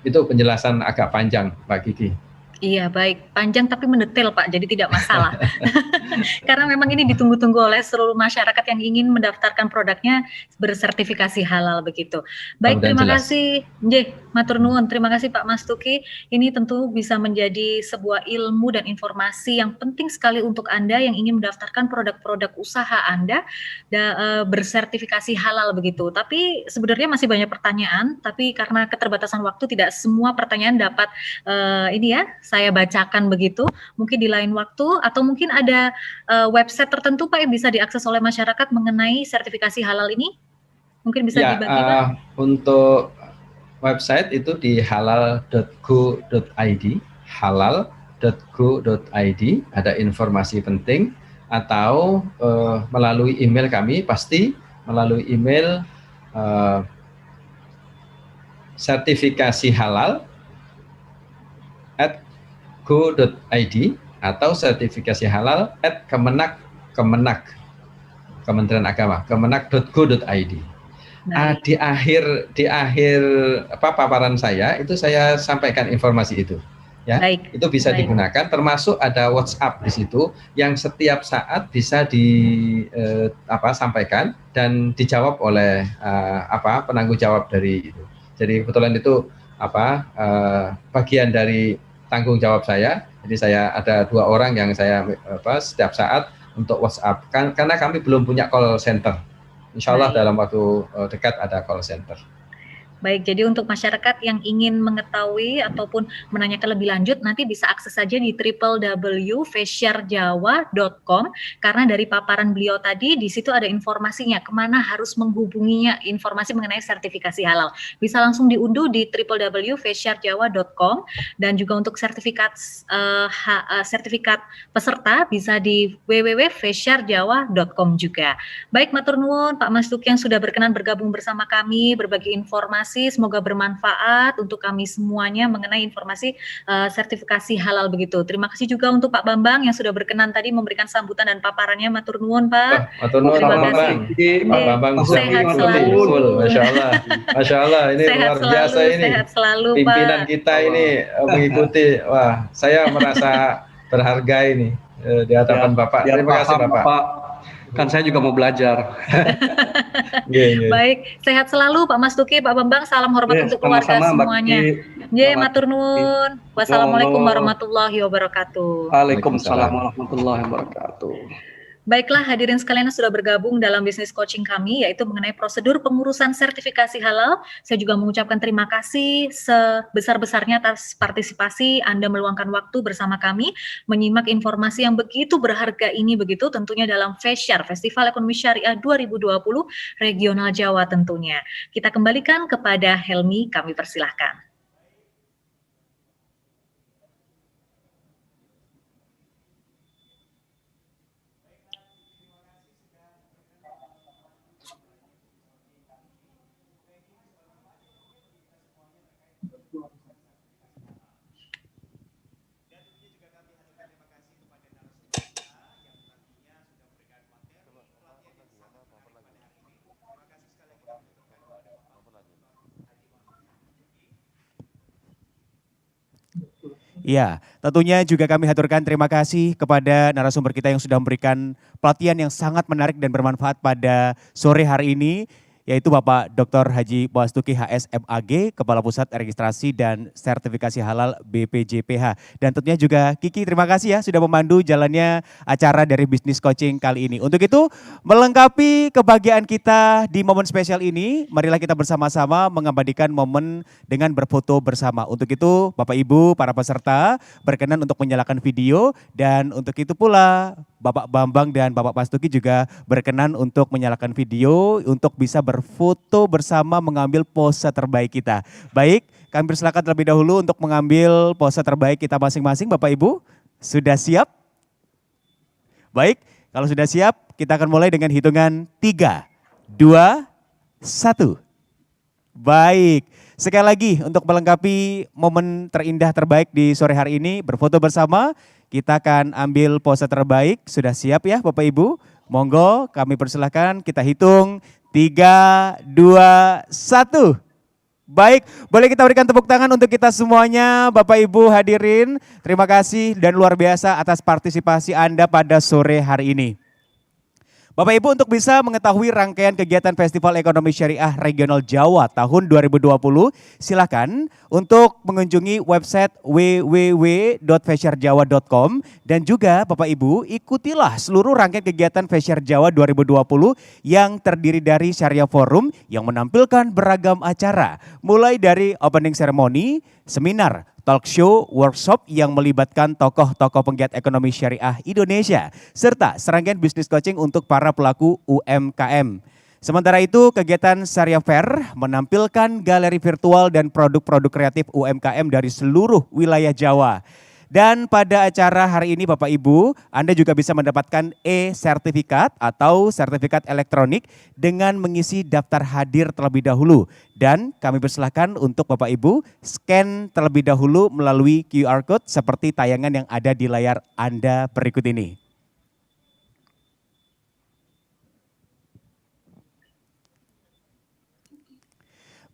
Speaker 4: Itu penjelasan agak panjang, Mbak Kiki.
Speaker 3: Iya, baik. Panjang tapi mendetail, Pak, jadi tidak masalah. Karena memang ini ditunggu-tunggu oleh seluruh masyarakat yang ingin mendaftarkan produknya bersertifikasi halal begitu. Baik,
Speaker 4: Mudah-mudahan
Speaker 3: terima
Speaker 4: jelas.
Speaker 3: kasih. Nggih, matur nuwun. Terima kasih Pak Mas Tuki. Ini tentu bisa menjadi sebuah ilmu dan informasi yang penting sekali untuk Anda yang ingin mendaftarkan produk-produk usaha Anda bersertifikasi halal begitu. Tapi sebenarnya masih banyak pertanyaan, tapi karena keterbatasan waktu tidak semua pertanyaan dapat ini ya saya bacakan begitu. Mungkin di lain waktu atau mungkin ada website tertentu Pak yang bisa diakses oleh masyarakat mengenai sertifikasi halal ini? Mungkin bisa
Speaker 4: Ya,
Speaker 3: dibagi Pak?
Speaker 4: untuk website itu di halal.go.id, halal.go.id, ada informasi penting, atau melalui email kami, pasti melalui email sertifikasi halal @go.id atau sertifikasi halal @kemenak Kementerian Agama, kemenak.go.id. Di akhir paparan saya itu saya sampaikan informasi itu, ya.
Speaker 3: Baik.
Speaker 4: Itu bisa digunakan, termasuk ada WhatsApp di situ yang setiap saat bisa sampaikan dan dijawab oleh penanggung jawab dari itu. Jadi kebetulan itu bagian dari tanggung jawab saya. Jadi saya ada 2 orang yang saya setiap saat untuk WhatsApp, karena kami belum punya call center. Insya Allah dalam waktu dekat ada call center.
Speaker 3: Baik, jadi untuk masyarakat yang ingin mengetahui ataupun menanyakan lebih lanjut, nanti bisa akses saja di www.faciarjawa.com, karena dari paparan beliau tadi, di situ ada informasinya, kemana harus menghubunginya, informasi mengenai sertifikasi halal. Bisa langsung diunduh di www.faciarjawa.com, dan juga untuk sertifikat peserta bisa di www.faciarjawa.com juga. Baik, matur nuwun Pak Mas Tuki yang sudah berkenan bergabung bersama kami, berbagi informasi, semoga bermanfaat untuk kami semuanya mengenai informasi sertifikasi halal begitu. Terima kasih juga untuk Pak Bambang yang sudah berkenan tadi memberikan sambutan dan paparannya. Matur nuwun Pak.
Speaker 4: Matur nuwun Pak Bambang. Pak Bambang
Speaker 3: sehat selalu.
Speaker 4: Masya Allah. Masya Allah, ini
Speaker 3: sehat
Speaker 4: luar biasa
Speaker 3: selalu,
Speaker 4: ini.
Speaker 3: Sehat selalu
Speaker 4: Pimpinan
Speaker 3: Pak.
Speaker 4: kita ini mengikuti. Wah, saya merasa berharga ini di hadapan Bapak. Terima kasih Bapak.
Speaker 2: Kan saya juga mau belajar.
Speaker 3: Baik, sehat selalu Pak Mas Tuki, Pak Bambang, salam hormat untuk keluarga semuanya. Matur nuwun. Wassalamualaikum warahmatullahi wabarakatuh.
Speaker 2: Waalaikumsalam warahmatullahi wabarakatuh.
Speaker 3: Baiklah hadirin sekalian yang sudah bergabung dalam bisnis coaching kami, yaitu mengenai prosedur pengurusan sertifikasi halal. Saya juga mengucapkan terima kasih sebesar-besarnya atas partisipasi Anda meluangkan waktu bersama kami, menyimak informasi yang begitu berharga ini begitu tentunya dalam FESYAR, Festival Ekonomi Syariah 2020 Regional Jawa tentunya. Kita kembalikan kepada Helmi, kami persilahkan.
Speaker 1: Ya, tentunya juga kami haturkan terima kasih kepada narasumber kita yang sudah memberikan pelatihan yang sangat menarik dan bermanfaat pada sore hari ini, yaitu Bapak Dr. Haji Boas Tuki HS MAG, Kepala Pusat Registrasi dan Sertifikasi Halal BPJPH. Dan tentunya juga Kiki, terima kasih ya sudah memandu jalannya acara dari bisnis coaching kali ini. Untuk itu, melengkapi kebahagiaan kita di momen spesial ini, marilah kita bersama-sama mengabadikan momen dengan berfoto bersama. Untuk itu, Bapak Ibu, para peserta berkenan untuk menyalakan video, dan untuk itu pula Bapak Bambang dan Bapak Pastuki juga berkenan untuk menyalakan video untuk bisa berfoto bersama mengambil pose terbaik kita. Baik, kami persilakan terlebih dahulu untuk mengambil pose terbaik kita masing-masing. Bapak Ibu, sudah siap? Baik, kalau sudah siap kita akan mulai dengan hitungan 3, 2, 1. Baik, sekali lagi untuk melengkapi momen terindah terbaik di sore hari ini, berfoto bersama, kita akan ambil pose terbaik. Sudah siap ya Bapak Ibu? Monggo kami persilahkan, kita hitung 3, 2, 1. Baik, boleh kita berikan tepuk tangan untuk kita semuanya, Bapak Ibu hadirin. Terima kasih dan luar biasa atas partisipasi Anda pada sore hari ini. Bapak Ibu, untuk bisa mengetahui rangkaian kegiatan Festival Ekonomi Syariah Regional Jawa tahun 2020, silakan untuk mengunjungi website www.feshare-jawa.com dan juga Bapak Ibu ikutilah seluruh rangkaian kegiatan Feshare Jawa 2020 yang terdiri dari Syariah Forum yang menampilkan beragam acara, mulai dari opening ceremony, seminar, talk show, workshop yang melibatkan tokoh-tokoh penggiat ekonomi syariah Indonesia, serta serangkaian bisnis coaching untuk para pelaku UMKM. Sementara itu, kegiatan Syariah Fair menampilkan galeri virtual dan produk-produk kreatif UMKM dari seluruh wilayah Jawa. Dan pada acara hari ini Bapak Ibu, Anda juga bisa mendapatkan e-sertifikat atau sertifikat elektronik dengan mengisi daftar hadir terlebih dahulu. Dan kami persilahkan untuk Bapak Ibu scan terlebih dahulu melalui QR Code seperti tayangan yang ada di layar Anda berikut ini.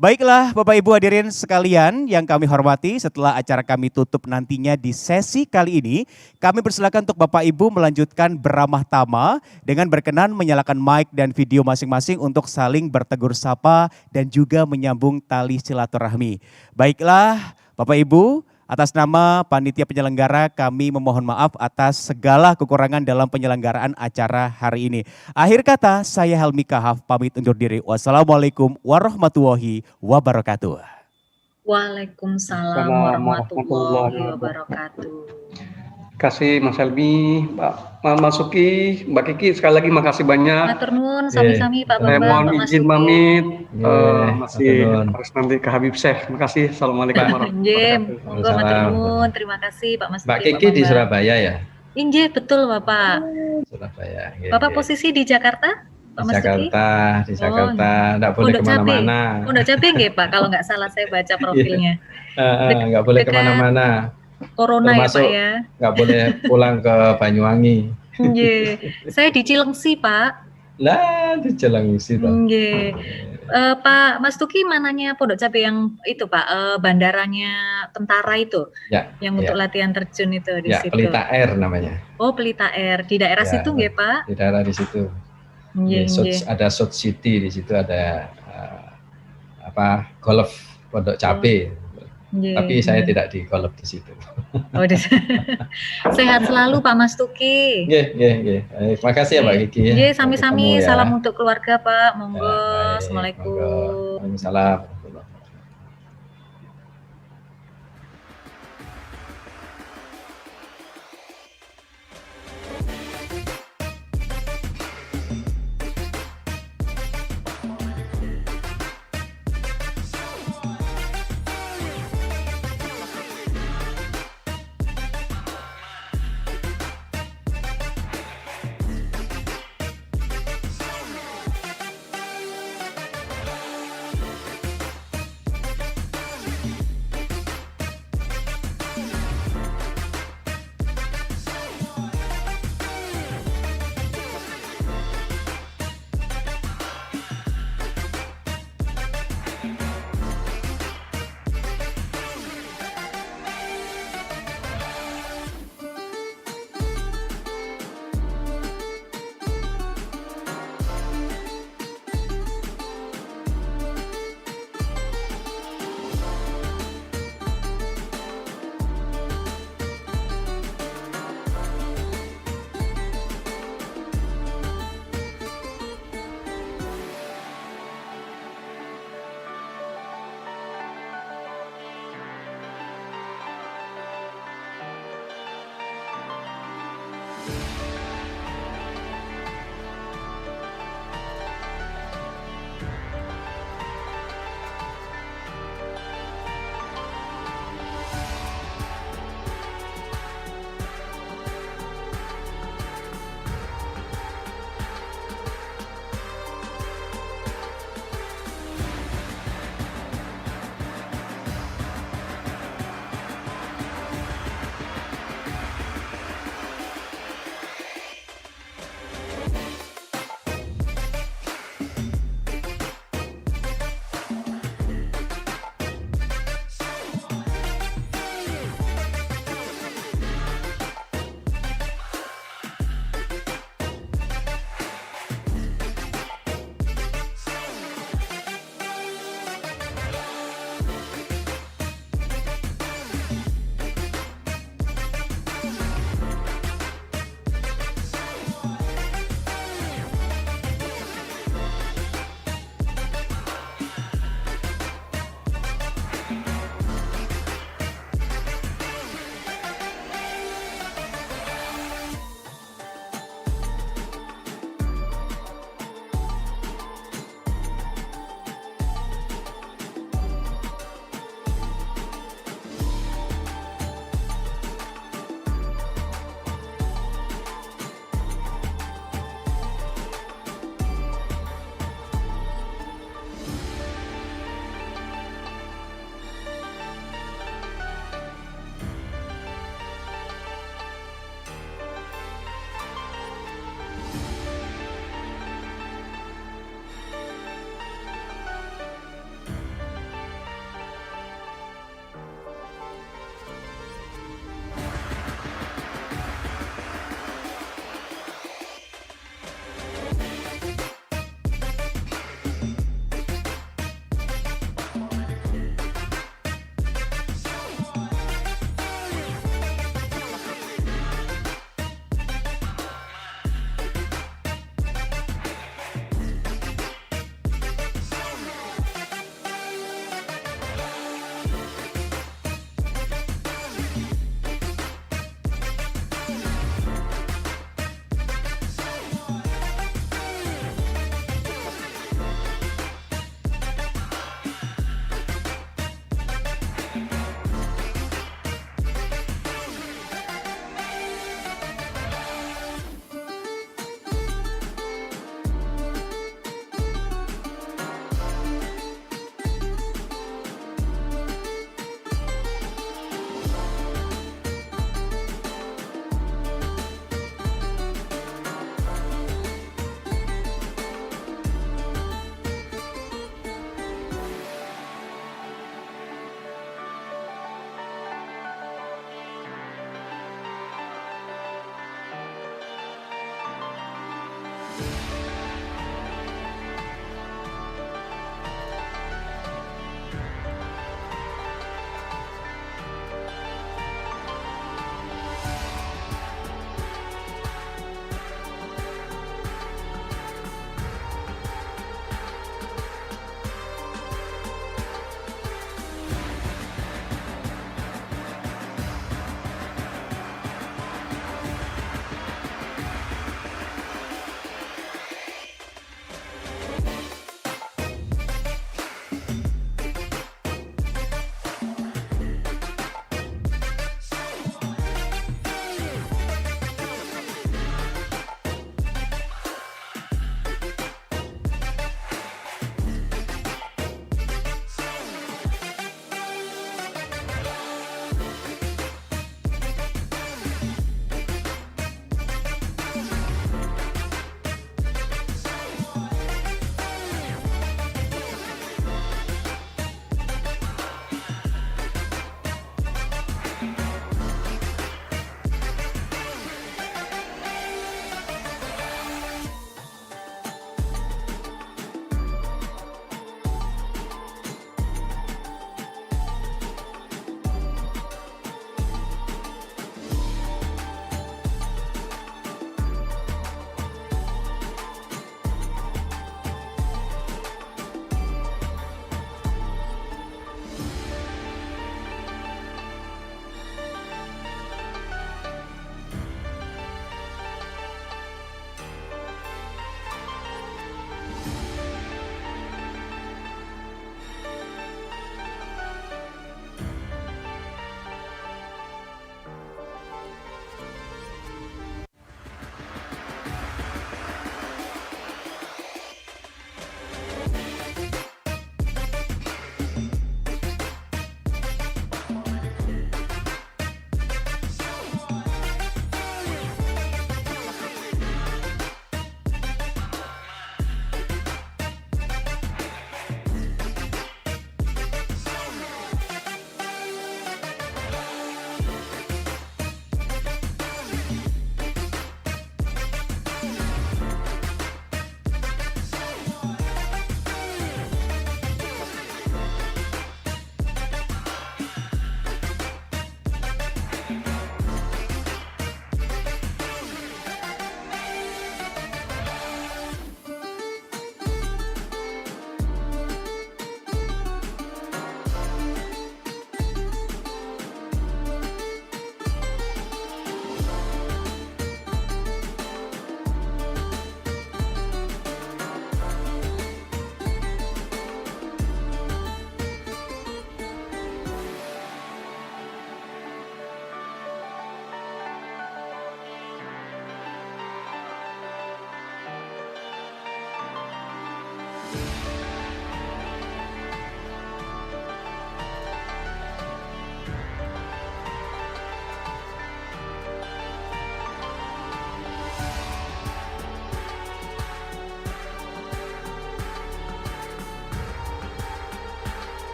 Speaker 1: Baiklah Bapak Ibu hadirin sekalian yang kami hormati, setelah acara kami tutup nantinya di sesi kali ini, kami persilakan untuk Bapak Ibu melanjutkan beramah tamah dengan berkenan menyalakan mic dan video masing-masing untuk saling bertegur sapa dan juga menyambung tali silaturahmi. Baiklah Bapak Ibu, atas nama panitia penyelenggara kami memohon maaf atas segala kekurangan dalam penyelenggaraan acara hari ini. Akhir kata saya Helmi Kahaf pamit undur diri. Wassalamualaikum warahmatullahi wabarakatuh.
Speaker 3: Waalaikumsalam warahmatullahi wabarakatuh.
Speaker 2: Terima kasih Mas Helmi, Mas Suki, Mbak Kiki, sekali lagi makasih banyak.
Speaker 3: Matur nuwun sami-sami Pak
Speaker 2: Saya
Speaker 3: Bambang,
Speaker 2: mohon
Speaker 3: Pak Mas
Speaker 2: izin
Speaker 3: Suki.
Speaker 2: pamit, masih
Speaker 4: matur nuwun.
Speaker 2: harus nanti ke Habib Syekh. Terima kasih. Assalamualaikum warahmatullahi
Speaker 3: Nggih,
Speaker 2: wabarakatuh.
Speaker 3: monggo matur nuwun. Terima kasih Pak Mas
Speaker 4: Mbak
Speaker 3: Suki,
Speaker 4: Kiki
Speaker 3: Pak
Speaker 4: di
Speaker 3: Bambang.
Speaker 4: Surabaya ya?
Speaker 3: Injih, betul Bapak.
Speaker 4: Surabaya. Nggih,
Speaker 3: Bapak
Speaker 4: nggih.
Speaker 3: posisi di Jakarta? Pak
Speaker 4: Di
Speaker 3: Mas Suki?
Speaker 4: Jakarta, enggak boleh
Speaker 3: Pondok Cabe.
Speaker 4: kemana-mana.
Speaker 3: Pondok Cabe nggih Pak, kalau nggak salah saya baca profilnya.
Speaker 4: Enggak boleh
Speaker 3: dekat
Speaker 4: kemana-mana.
Speaker 3: Corona
Speaker 4: Termasuk
Speaker 3: ya Pak ya.
Speaker 4: nggak boleh pulang ke Banyuwangi.
Speaker 3: Nggih. Saya di Cilengsi Pak.
Speaker 4: Lah, di Cilengsi toh.
Speaker 3: Nggih. Pak Mas Tuki mananya Pondok Cabe yang itu Pak, bandaranya tentara itu,
Speaker 4: Ya,
Speaker 3: yang
Speaker 4: ya.
Speaker 3: untuk latihan terjun itu di
Speaker 4: Ya,
Speaker 3: situ.
Speaker 4: Pelita Air namanya.
Speaker 3: Oh Pelita Air di daerah
Speaker 4: Ya,
Speaker 3: situ nggih Pak?
Speaker 4: Di daerah di situ.
Speaker 3: Nggih nggih.
Speaker 4: Ada South City di situ, ada golf Pondok Cabe.
Speaker 3: Nggih,
Speaker 4: Tapi saya
Speaker 3: nggih.
Speaker 4: tidak di golf di situ.
Speaker 3: Oh, sehat selalu Pak Mas Tuki.
Speaker 4: Nggih, nggih, nggih. Terima kasih ya Mbak Kiki ya.
Speaker 3: Nggih,
Speaker 4: Sampai
Speaker 3: sami-sami.
Speaker 4: ketemu ya.
Speaker 3: Salam untuk keluarga Pak. Monggo.
Speaker 4: Ya, baik.
Speaker 3: Assalamualaikum.
Speaker 4: Monggo. Waalaikumsalam.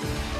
Speaker 1: wabarakatuh.